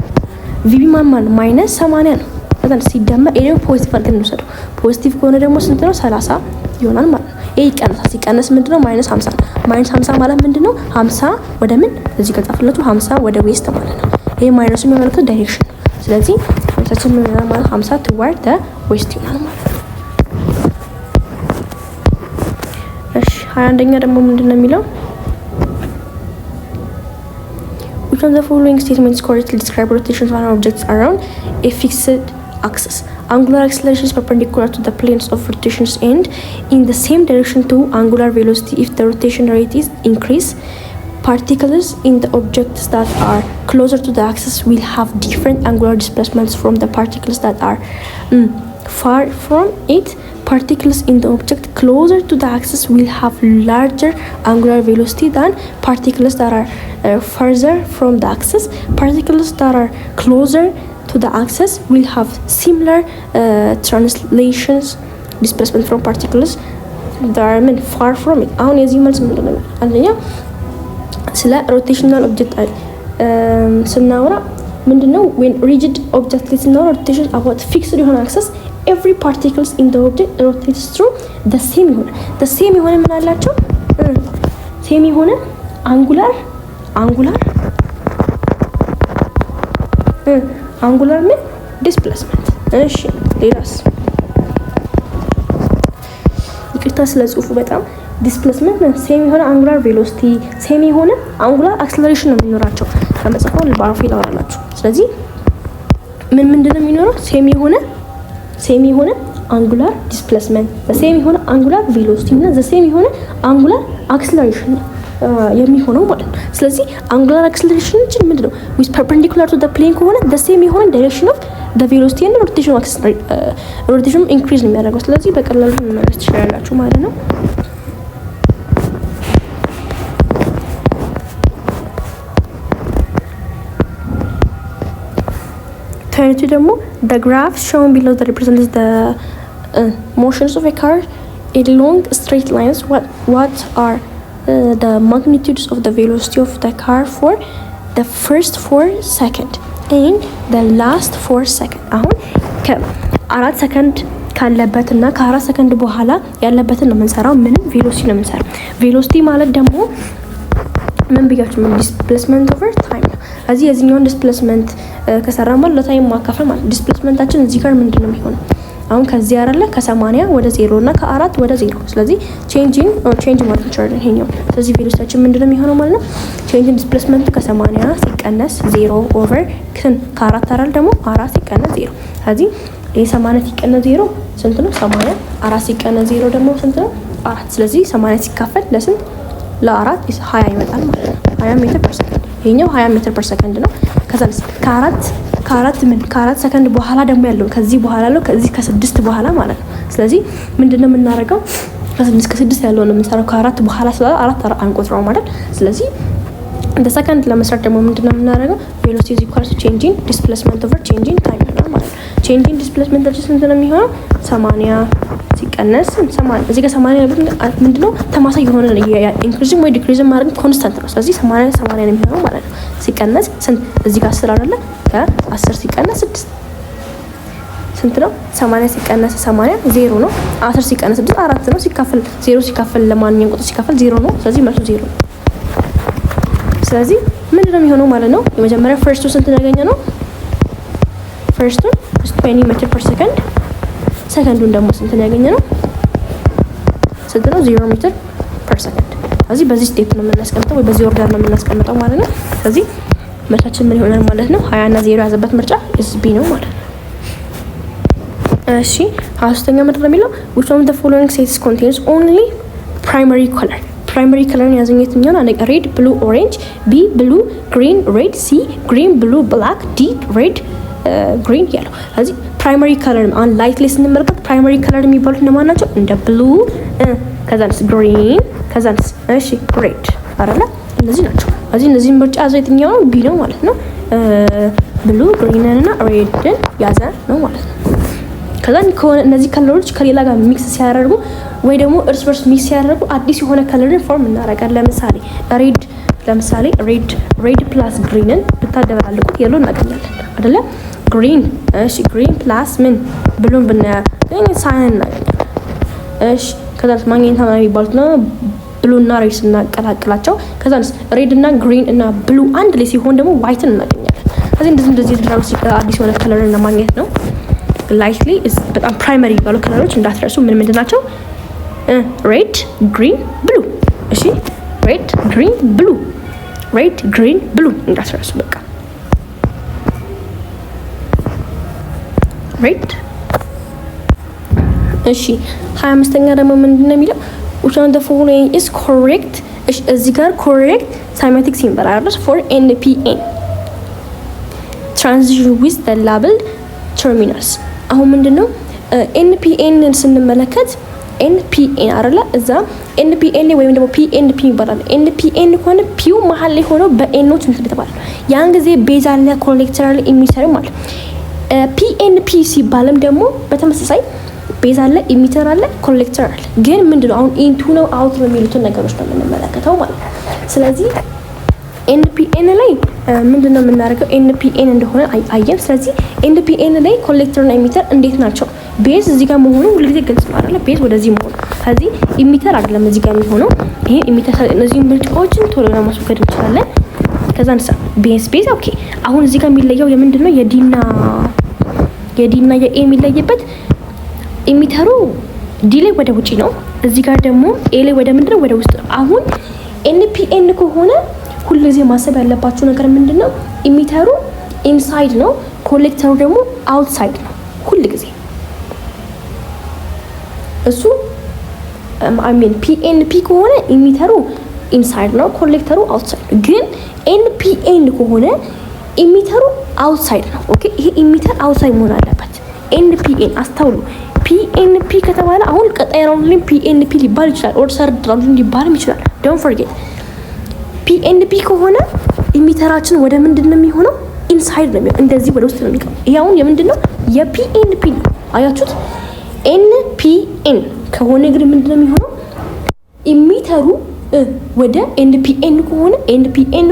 [SPEAKER 1] ቪቢ ማለት ማይነስ 80 ነው። ከዛን ሲደመር ኤ ደግሞ ፖዚቲቭ አድርገን እንወስደው። ፖዚቲቭ ከሆነ ደግሞ ስንት ነው? 30 ይሆናል ማለት ነው። ኤ ይቀነሳል። ሲቀነስ ምንድነው? ማይነስ 50 ነው። ማይነስ 50 ማለት ምንድነው? 50 ወደ ምን? እዚህ ጋር ጻፈላችሁ 50 ወደ ዌስት ማለት ነው። ይሄ ማይነሱ የሚያመለክተው ዳይሬክሽን። ስለዚህ ወታችን ምን ይሆናል ማለት 50 toward the west ይሆናል ማለት ነው። እሺ 21ኛ ደግሞ ምንድነው የሚለው? Which of the following statements correctly describe rotations of objects around a fixed axis? Angular acceleration is perpendicular to the planes of rotations and in the same direction to angular velocity. If the rotation rate is increased, particles in the objects that are closer to the axis will have different angular displacements from the particles that are far from it. Particles in the object closer to the axis will have larger angular velocity than particles that are further from the axis. Particles that are closer to the axis will have similar translations displacement from particles that are far from it. አሁን የዚህ መልስ ምንድነው? አንደኛ ስለ ሮቴሽናል ኦብጀክት ስናወራ ምንድነው when rigid object is no rotation about fixed የሆነ axis every particles in the object rotates through the same የሆነ ምን አላቸው ሴም የሆነ አንጉላር ምን ዲስፕሌስመንት። እሺ ሌላስ ይቅርታ ስለ ጽሁፉ በጣም ዲስፕሌስመንት ሴም የሆነ አንጉላር ቬሎሲቲ ሴም የሆነ አንጉላር አክሰለሬሽን ነው የሚኖራቸው። ከመጽሐፉ ባሮፊ ላወራላችሁ። ስለዚህ ምንድነው የሚኖረው ሴም የሆነ አንጉላር ዲስፕሌስመንት ሴም የሆነ አንጉላር ቬሎሲቲ እና ሴም የሆነ አንጉላር አክሰለሬሽን የሚሆነው ማለት ነው። ስለዚህ አንጉላር አክሰለሬሽን ምንድነው with perpendicular to the plane ከሆነ the same የሆነ direction of the velocity and rotation increase ነው የሚያደርገው። ስለዚህ በቀላሉ መመለስ ትችላላችሁ ማለት ነው። ተርቱ ደግሞ the graph shown below that represents the motions of a car along straight lines. What are the magnitudes of the velocity of the car for the first 4 seconds and the last 4 seconds? አሁን ከ4 ሰከንድ ካለበትና ከ4 ሰከንድ በኋላ ያለበትን ነው የምንሰራው። ምንም ቬሎሲቲ ነው የምንሰራው። ቬሎሲቲ ማለት ደግሞ ምን ብያችሁ ምን ዲስፕሌስመንት ኦቨር ታይም ነው። እዚህ የዚህኛውን ዲስፕሌስመንት ከሰራን ማለት ለታይም ማካፈል ማለት ዲስፕሌስመንታችን እዚህ ጋር ምንድነው የሚሆነው? አሁን ከዚህ አይደለ ከ80 ወደ 0 እና ከ4 ወደ 0። ስለዚህ ቼንጅ ማለት ነው ይሄኛው። ስለዚህ ቬሎሲቲያችን ምንድነው የሚሆነው ማለት ነው? ቼንጅ ዲስፕሌስመንት ከ80 ሲቀነስ 0 ኦቨር ከ4 አይደል ደግሞ 4 ሲቀነስ 0። ስለዚህ ይሄ 80 ሲቀነስ 0 ስንት ነው? 80። 4 ሲቀነስ 0 ደግሞ ስንት ነው? 4። ስለዚህ 80 ሲካፈል ለስንት ለ4 20 ይመጣል ማለት ነው። 20 ሜትር ፐር ሰከንድ። ይሄኛው 20 ሜትር ፐር ሰከንድ ነው። ከዛ ከ4 ሰከንድ በኋላ ደግሞ ያለው ከዚህ በኋላ ያለው ከዚህ ከ6 በኋላ ማለት ነው። ስለዚህ ምንድነው የምናደርገው? ከ6 ያለው ነው የምንሰራው። ከ4 በኋላ ስለ 4 አንቆጥረው ማለት። ስለዚህ እንደ ሰከንድ ለመስራት ደግሞ ምንድነው የምናደርገው? ቬሎሲቲ ኢዝ ኢኳል ቱ ቼንጅ ኢን ዲስፕሌስመንት ኦቨር ቼንጅ ኢን ታይም ነው ማለት ነው። ቼንጅ ኢን ዲስፕሌስመንታችን ስንት ነው የሚሆነው? 80 ሲቀነስ 80 እዚህ ጋር 80 ያለበት ምንድነው ተማሳይ የሆነ ኢንክሪዚንግ ወይ ዲክሪዚንግ ማድረግ ኮንስታንት ነው። ስለዚህ 80 ነው የሚሆነው ማለት ነው። ሲቀነስ ስንት እዚህ ጋር 10 አይደለ? ከ10 ሲቀነስ 6 ስንት ነው? 80 ሲቀነስ 80 0 ነው። 10 ሲቀነስ 6 4 ነው። ሲካፈል 0 ሲካፈል ለማንኛውም ቁጥር ሲካፈል 0 ነው። ስለዚህ መልሱ 0 ነው። ስለዚህ ምንድነው የሚሆነው ማለት ነው? የመጀመሪያ ፈርስቱ ስንት ያገኘ ነው? ፈርስቱን 20 ሜትር ፐር ሰከንድ ሰከንዱን ደግሞ ስንት ያገኘ ነው? ስንት ነው? 0 ሜትር ፐር ሰከንድ። ስለዚህ በዚህ ስቴፕ ነው የምናስቀምጠው ወይ በዚህ ኦርደር ነው የምናስቀምጠው ማለት ነው። ስለዚህ ምርጫችን ምን ይሆናል ማለት ነው? 20 እና 0 ያዘበት ምርጫ ቢ ነው ማለት ነው። እሺ 23ኛ ምንድን ነው የሚለው? which one of the following states contains only primary color? ፕራይመሪ ከለርን ያዘኝ የትኛው ነው? ሬድ፣ ብሉ፣ ኦሬንጅ፣ ቢ ብሉ፣ ግሪን፣ ሬድ፣ ሲ ግሪን፣ ብሉ፣ ብላክ፣ ዲ ሬድ፣ ግሪን፣ የሎ። ስለዚህ ፕራይመሪ ከለር አን ላይት ላይ ስንመለከት ፕራይመሪ ከለር የሚባሉት እነማን ናቸው? እንደ ብሉ ከዛንስ ግሪን ከዛንስ እሺ ሬድ አይደለ? እነዚህ ናቸው። ስለዚህ እነዚህ ምርጫ ያዘው የትኛው ነው? ቢ ነው ማለት ነው። ብሉ፣ ግሪንን እና ሬድን ያዘ ነው ማለት ነው። ከዛን ከሆነ እነዚህ ከለሮች ከሌላ ጋር ሚክስ ሲያደርጉ ወይ ደግሞ እርስ በርስ ሚክስ ሲያደርጉ አዲስ የሆነ ከለርን ፎርም እናደርጋለን። ለምሳሌ ሬድ ፕላስ ግሪንን ብታደበላልቁት የሎ እናገኛለን አይደለ? ግሪን እሺ ግሪን ፕላስ ምን ብሉን ብናያገኝ ሳይን እናገኛለን። እሺ ከዛስ ማግኘት የሚባሉት ነው ብሉ እና ሬድ ስናቀላቅላቸው ከዛስ ሬድ እና ግሪን እና ብሉ አንድ ላይ ሲሆን ደግሞ ዋይትን እናገኛለን። ስለዚህ እንደዚህ የተደረጉ አዲስ የሆነ ከለርን ለማግኘት ነው። ላይትሊ በጣም ፕራይመሪ የሚባሉ ከለሮች እንዳትረሱ ምን ናቸው? ሬድ ግሪን ብሉ። እሺ ሬድ ግሪን ብሉ፣ ሬድ ግሪን ብሉ እንዳትረሱ። በቃ ሬድ። እሺ 25ኛ ደግሞ ምንድነው የሚለው? which one of the following is correct? እሺ እዚህ ጋር correct cymatic symbol አለ for NPN transition with the labeled terminals። አሁን ምንድነው NPN ስንመለከት NPN አይደለ? እዛ NPN ወይም ደግሞ PNP ይባላል። NPN ከሆነ ፒው መሀል ላይ ሆኖ በኤኖች እንትን ተባለ። ያን ጊዜ ቤዝ አለ፣ ኮሌክተር አለ፣ ኢሚተር ማለት PNP ሲባልም ደግሞ በተመሳሳይ ቤዝ አለ፣ ኢሚተር አለ፣ ኮሌክተር አለ። ግን ምንድነው አሁን ኢንቱ ነው አውት ነው የሚሉትን ነገሮች ነው የምንመለከተው ማለት ነው። ስለዚህ NPN ላይ ምንድነው የምናደርገው ኤንፒኤን እንደሆነ አየን። ስለዚህ ኤንፒኤን ላይ ኮሌክተር እና ኢሚተር እንዴት ናቸው? ቤዝ እዚህ ጋር መሆኑ ሁልጊዜ ግልጽ ነው አይደል? ቤዝ ወደዚህ መሆኑ ከዚህ ኢሚተር አይደለም እዚህ ጋር የሚሆነው ይሄ ኢሚተር። እነዚህን ብልጫዎችን ቶሎ ለማስወገድ እንችላለን። ከዛ አንሳ ቤዝ ኦኬ። አሁን እዚህ ጋር የሚለየው የምንድነው የዲና የኤ የሚለይበት ኢሚተሩ ዲ ላይ ወደ ውጪ ነው። እዚህ ጋር ደግሞ ኤ ላይ ወደ ምንድነው ወደ ውስጥ ነው። አሁን ኤንፒኤን ከሆነ ሁልጊዜ ማሰብ ያለባችሁ ነገር ምንድነው ኢሚተሩ ኢንሳይድ ነው፣ ኮሌክተሩ ደግሞ አውትሳይድ ነው። ሁልጊዜ እሱ ፒኤንፒ ከሆነ ኢሚተሩ ኢንሳይድ ነው፣ ኮሌክተሩ አውትሳይድ ነው። ግን ኤንፒኤን ከሆነ ኢሚተሩ አውትሳይድ ነው። ኦኬ ይሄ ኢሚተር አውትሳይድ መሆን አለበት። ኤንፒኤን አስተውሉ። ፒኤንፒ ከተባለ አሁን ቀጣይ ራውንድ ላይ ፒኤንፒ ሊባል ይችላል፣ ኦር ሰርድ ራውንድ ሊባልም ይችላል። ዶንት ፎርጌት ፒኤንፒ ከሆነ ኢሚተራችን ወደ ምንድን ነው የሚሆነው? ኢንሳይድ ነው የሚሆነው፣ እንደዚህ ወደ ውስጥ ነው የሚገባው። ይሄ አሁን የምንድን ነው የፒኤንፒ ነው። አያችሁት? ኤንፒኤን ከሆነ ግን ምንድን ነው የሚሆነው? ኢሚተሩ ወደ ኤንፒኤን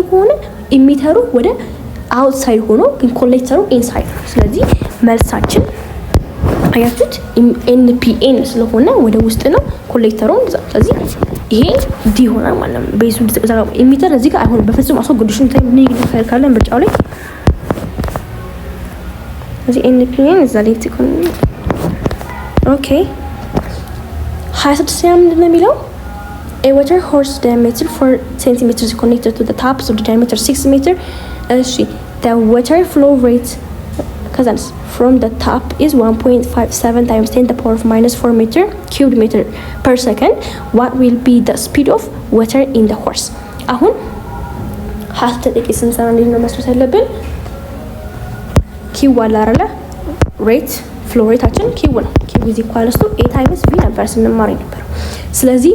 [SPEAKER 1] ከሆነ ኢሚተሩ ወደ አውትሳይድ ሆኖ ግን ኮሌክተሩ ኢንሳይድ ነው። ስለዚህ መልሳችን አያችሁት ኤንፒኤን ስለሆነ ወደ ውስጥ ነው፣ ኮሌክተሩ እንደዛ። ስለዚህ ይሄ ዲ ይሆናል ማለት ነው። ቤዙ ኢሚተር እዚህ ጋር አይሆንም በፍጹም። አስወግዱሽን ታይ ምን ይገፋል ካለ ምርጫው ላይ እዚህ ኤንፒኤን እዛ ላይ ትኩን። ኦኬ 26 ምንድን ነው የሚለው? A water hose diameter 4 centimeters connected to the tops of the diameter 6 meter. The water flow rate from the top is 1.57 times 10 to the power of minus 4 cubic meter per second. What will be the speed of water in the hose? አሁን ሀስ ተጠቂ ስንሰራ እንዴት ነው መስራት ያለብን? ኪው አለ አይደለ? ሬት ፍሎ ሬታችን ኪው ነው። ኪው is equal to a times v ነበር ስንማር ነበር። ስለዚህ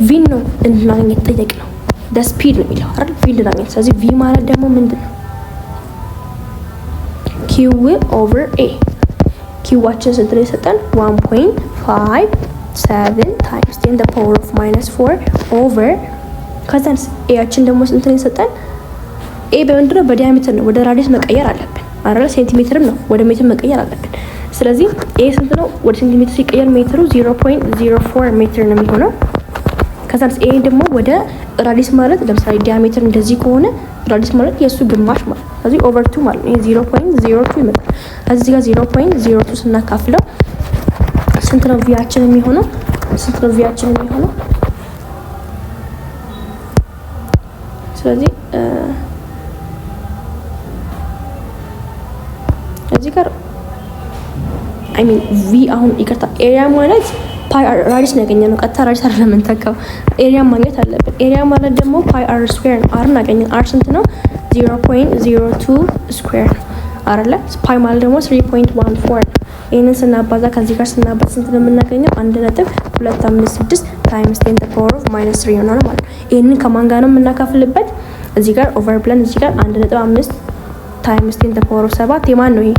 [SPEAKER 1] ቪ ነው እንድናገኝ የተጠየቅ ነው። the speed ነው የሚለው አይደል? ቪ እንድናገኝ። ስለዚህ ቪ ማለት ደግሞ ምንድን ነው? ኪው ኦቨር ኤ። ኪዋችን ስንት ነው የሰጠን? 1.57 ታይምስ 10 the power of minus 4 ኦቨር ከዛንስ ኤያችን ደግሞ ስንት ነው የሰጠን? ኤ በምንድን ነው? በዲያሜትር ነው። ወደ ራዲየስ መቀየር አለብን አይደል? ሴንቲሜትርም ነው ወደ ሜትር መቀየር አለብን። ስለዚህ ኤ ስንት ነው? ወደ ሴንቲሜትር ሲቀየር ሜትሩ 0.04 ሜትር ነው የሚሆነው። ከዛንስ ኤ ደግሞ ወደ ራዲየስ ማለት ለምሳሌ ዲያሜትር እንደዚህ ከሆነ ራዲየስ ማለት የሱ ግማሽ ማለት ነው። ስለዚህ ኦቨር 2 ማለት ነው። 0.02 ይመጣል። እዚህ ጋር 0.02 ስናካፍለው ስንት ነው ቪያችን የሚሆነው? ስለዚህ እዚህ ጋር ቪ አሁን ይቅርታ ኤሪያ ማለት ፓይ አር ራዲየስ ነው ያገኘነው። ቀጥታ ራዲየስ አይደለም የምንተካው፣ ኤሪያ ማግኘት አለብን። ኤሪያ ማለት ደግሞ ፓይ አር ስኩዌር ነው። አር እናገኘን። አር ስንት ነው? 0.02 ስኩዌር ነው አይደለ? ፓይ ማለት ደግሞ 3.14 ነው። ይሄንን ስናባዛ ከዚህ ጋር ስናባዛ ስንት ነው የምናገኘው? 1.256 ታይምስ 10 the power of minus 3 ይሆናል ማለት ነው። ይሄንን ከማን ጋር ነው የምናካፍልበት? እዚህ ጋር ኦቨር ብለን እዚህ ጋር 1.5 ታይምስ 10 the power of 7 የማን ነው? ይሄ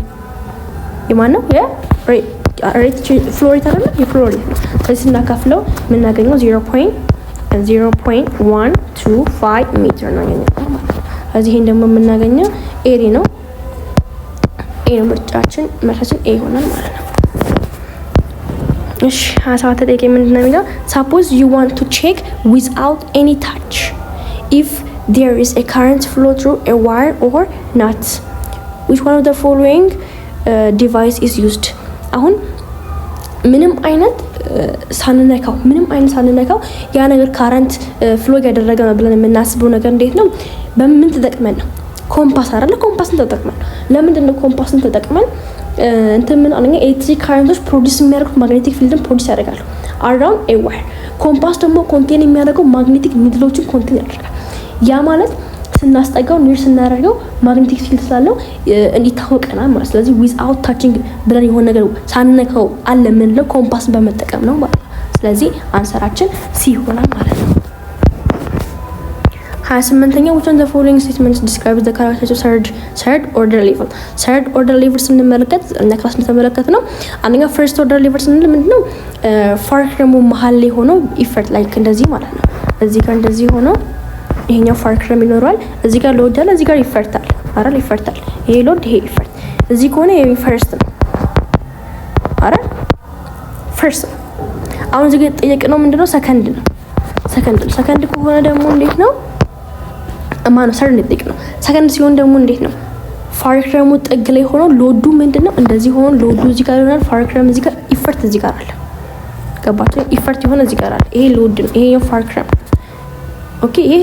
[SPEAKER 1] የማን ነው? ሬት ፍሎሪት አይደለ? የፍሎሪት ነው። ስለዚህ ስናካፍለው የምናገኘው 0.125 ሜትር ነው የሚሆነው ማለት ነው። ስለዚህ ይሄን ደግሞ የምናገኘው ኤሪ ነው። ኤ ነው ምርጫችን፣ መልሳችን ኤ ይሆናል ማለት ነው። እሺ 27 ተጠቂ ምንድን ነው የሚለው? suppose you want to check without any touch if there is a current flow through a wire or not. Which one of the following device is used? አሁን ምንም አይነት ሳንነካው ያ ነገር ካረንት ፍሎ ያደረገ ነው ብለን የምናስበው ነገር እንዴት ነው? በምን ተጠቅመን ነው? ኮምፓስ አይደለ? ኮምፓስን ተጠቅመን። ለምንድን ነው ኮምፓስን ተጠቅመን ምን አንኛ ኤሌክትሪክ ካረንቶች ፕሮዲዩስ የሚያደርጉት ማግኔቲክ ፊልድን ፕሮዲዩስ ያደርጋሉ አራውንድ ኤ ዋየር። ኮምፓስ ደግሞ ኮንቴን የሚያደርገው ማግኔቲክ ኒድሎችን ኮንቴን ያደርጋል። ያ ማለት ስናስጠጋው ኒር ስናደርገው ማግኔቲክ ፊልድ ስላለው ይታወቀናል ማለት። ስለዚህ ዊዝአውት ታቺንግ ብለን የሆነ ነገር ሳንነካው አለ የምንለው ኮምፓስን በመጠቀም ነው ማለት ነው። ስለዚህ አንሰራችን ሲ ይሆናል ማለት ነው። 28ኛው which one of the following statements describes the characteristics of third order level? third order level ስንመለከት እና ክላስ እንደተመለከት ነው። አንደኛ first order level ስንል ምንድነው? ፋርክ ደግሞ መሀል ላይ ሆኖ ኢፈርት ላይክ እንደዚህ ማለት ነው። እዚህ ጋር እንደዚህ ሆኖ ይሄኛው ፋርክረም ይኖረዋል። እዚህ ጋር ሎድ አለ፣ እዚህ ጋር ይፈርታል አይደል? ይፈርታል። ይሄ ሎድ ይሄ ይፈርት። እዚህ ከሆነ ይሄ ፈርስት ነው አይደል? ፈርስት ነው። አሁን እዚህ ጋር ጠየቅነው ምንድነው? ሰከንድ ነው። ሰከንድ ከሆነ ደግሞ እንዴት ነው? ማነው ሰርድ ነው። ሰከንድ ሲሆን ደግሞ እንዴት ነው? ፋርክረሙ ጥግ ላይ ሆኖ ሎዱ ምንድነው? እንደዚህ ሆኖ ሎዱ እዚህ ጋር ይሆናል። ፋርክረም እዚህ ጋር፣ ኢፈርት እዚህ ጋር አለ። ገባችሁ? ኢፈርት የሆነ እዚህ ጋር አለ። ይሄ ሎድ ነው። ይሄ ፋርክረም። ኦኬ። ይሄ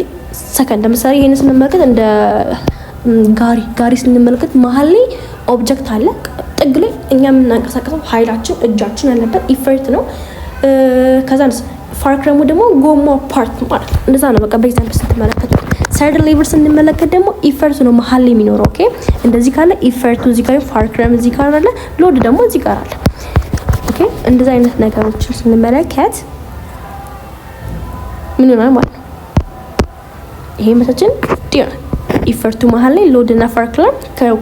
[SPEAKER 1] ሰከንድ። ለምሳሌ ይሄን ስንመለከት እንደ ጋሪ ስንመለከት መሀል ላይ ኦብጀክት አለ። ጥግ ላይ እኛ የምናንቀሳቀሰው ኃይላችን እጃችን ያለበት ኢፈርት ነው። ከዛንስ ፋርክረሙ ደግሞ ጎማ ፓርት ማለት ነው። እንደዛ ነው። በቃ በኤግዛምፕል ስትመለከቱ ሰርድ ሌቨል ስንመለከት ደግሞ ኢፈርት ነው መሀል ላይ የሚኖረው። ኦኬ። እንደዚህ ካለ ኢፈርቱ እዚህ ጋር፣ ፋርክረም እዚህ ጋር አለ፣ ሎድ ደግሞ እዚህ ጋር አለ። ኦኬ። እንደዛ አይነት ነገሮችን ስንመለከት ምን ይሆናል ማለት ነው? ይሄ መታችን ዲያ ኢፈርቱ መሀል ላይ ሎድ እና ፋርክረም፣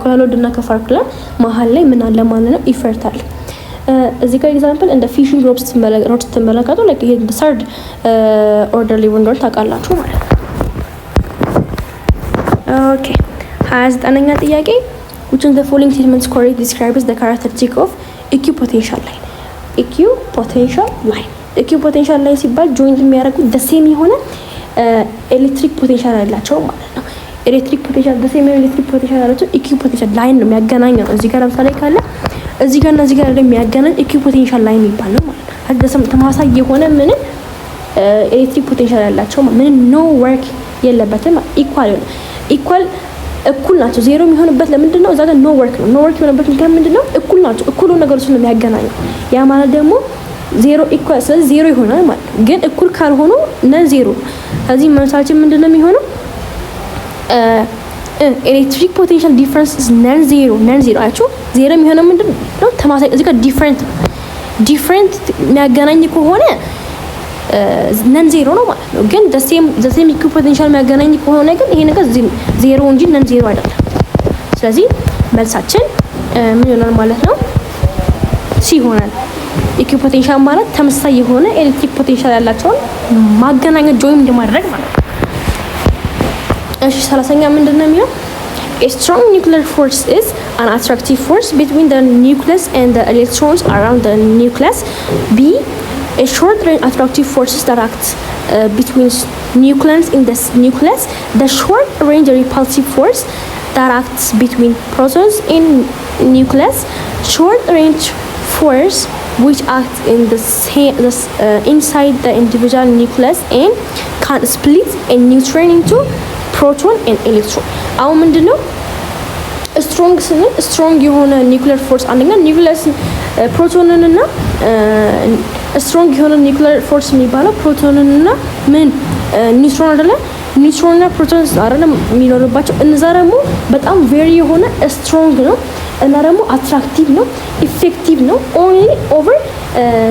[SPEAKER 1] ከሎድ እና ከፋርክረም መሀል ላይ ምን አለ ማለት ነው? ኢፈርት አለ። እዚህ ጋር ኤግዛምፕል እንደ ፊሽንግ ሮድ ስትመለከቱ ላይክ ይሄ ሰርድ ኦርደር ሌቨል እንደሆነ ታውቃላችሁ ማለት ነው። ኦኬ 29ኛ ጥያቄ which of the following statements correctly describes the characteristic of equipotential line? equipotential line ሲባል ጆይንት የሚያደርጉት the same የሆነ ኤሌክትሪክ ፖቴንሻል ያላቸው ማለት ነው። ኤሌክትሪክ ፖቴንሻል the same ኤሌክትሪክ ፖቴንሻል ያላቸው ኢኩፖቴንሻል ላይን ነው የሚያገናኘው። እዚህ ጋር ለምሳሌ ካለ እዚህ ጋር እና እዚህ ጋር የሚያገናኝ ኢኩፖቴንሻል ላይን ይባላል ማለት ነው። ተመሳሳይ የሆነ ምንም ኤሌክትሪክ ፖቴንሻል ያላቸው ምንም ኖ ወርክ የለበትም። ኢኳል እኩል ናቸው። ዜሮ የሚሆንበት ለምንድን ነው? እዛ ጋር ኖ ወርክ ነው። ኖ ወርክ የሆነበት ምክንያት ምንድን ነው? እኩል ናቸው። እኩል ነገሮችን ነው የሚያገናኘው። ያ ማለት ደግሞ ዜሮ ኢኳል፣ ስለዚህ ዜሮ ይሆናል ማለት ነው። ግን እኩል ካልሆኑ ነን ዜሮ። ስለዚህ መልሳችን ምንድን ነው የሚሆነው? ኤሌክትሪክ ፖቴንሻል ዲፈረንስ ኢዝ ነን ዜሮ አያችሁ። ዜሮ የሚሆነው ምንድን ነው? ተማሳይ እዚህ ጋር ዲፈረንት የሚያገናኝ ከሆነ ነን ዜሮ ነው ማለት ነው። ግን ዘ ሴም ኢኩ ፖቴንሻል የሚያገናኝ ከሆነ ግን ይሄ ነገር ዜሮ እንጂ ነን ዜሮ አይደለም። ስለዚህ መልሳችን ምን ይሆናል ማለት ነው? ሲ ይሆናል። ኢኩ ፖቴንሻል ማለት ተመሳሳይ የሆነ ኤሌክትሪክ ፖቴንሻል ያላቸውን ማገናኘት ጆይን እንደማድረግ ማለት ነው። እሺ 30ኛ ምንድነው የሚለው? A strong nuclear force is an attractive force between the nucleus and the electrons around the nucleus. B. A short-range attractive forces that act between nucleons in the nucleus. The short-range repulsive force that acts between protons in nucleus. Short-range force which acts in inside the individual nucleus and can split a neutron into proton and electron. አሁን ምንድነው ስትሮንግ ስንል ስትሮንግ የሆነ ኒውክሊየር ፎርስ አንደኛ ኒውክሊየስ ፕሮቶንን እና ስትሮንግ የሆነ ኒውክሊየር ፎርስ የሚባለው ፕሮቶንን እና ምን ኒውትሮን አይደለ? ኒውትሮን እና ፕሮቶን አይደለም የሚኖርባቸው። እነዛ ደግሞ በጣም ቬሪ የሆነ ስትሮንግ ነው እና ደግሞ አትራክቲቭ ነው፣ ኢፌክቲቭ ነው። ኦንሊ ኦቨር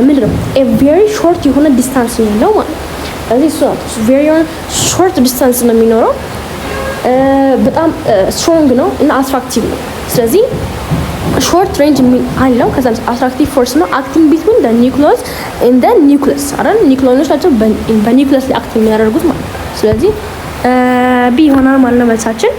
[SPEAKER 1] ምንድነው ኤ ቬሪ ሾርት የሆነ ዲስታንስ ነው ያለው ማለት ነው። ስለዚህ እሱ ቬሪ ሾርት ዲስታንስ ነው የሚኖረው። በጣም ስትሮንግ ነው እና አትራክቲቭ ነው። ስለዚህ ሾርት ሬንጅ አለው። ከዛ አትራክቲቭ ፎርስ ነው አክቲንግ ቢትዊን ዘ ኒውክሊየስ ኤንድ ዘ ኒውክሊየስ አይደል? ኒውክሊዮኖች ናቸው በኒውክሊየስ ላይ አክት የሚያደርጉት ማለት ነው። ስለዚህ ቢ ይሆናል ማለት ነው መልሳችን።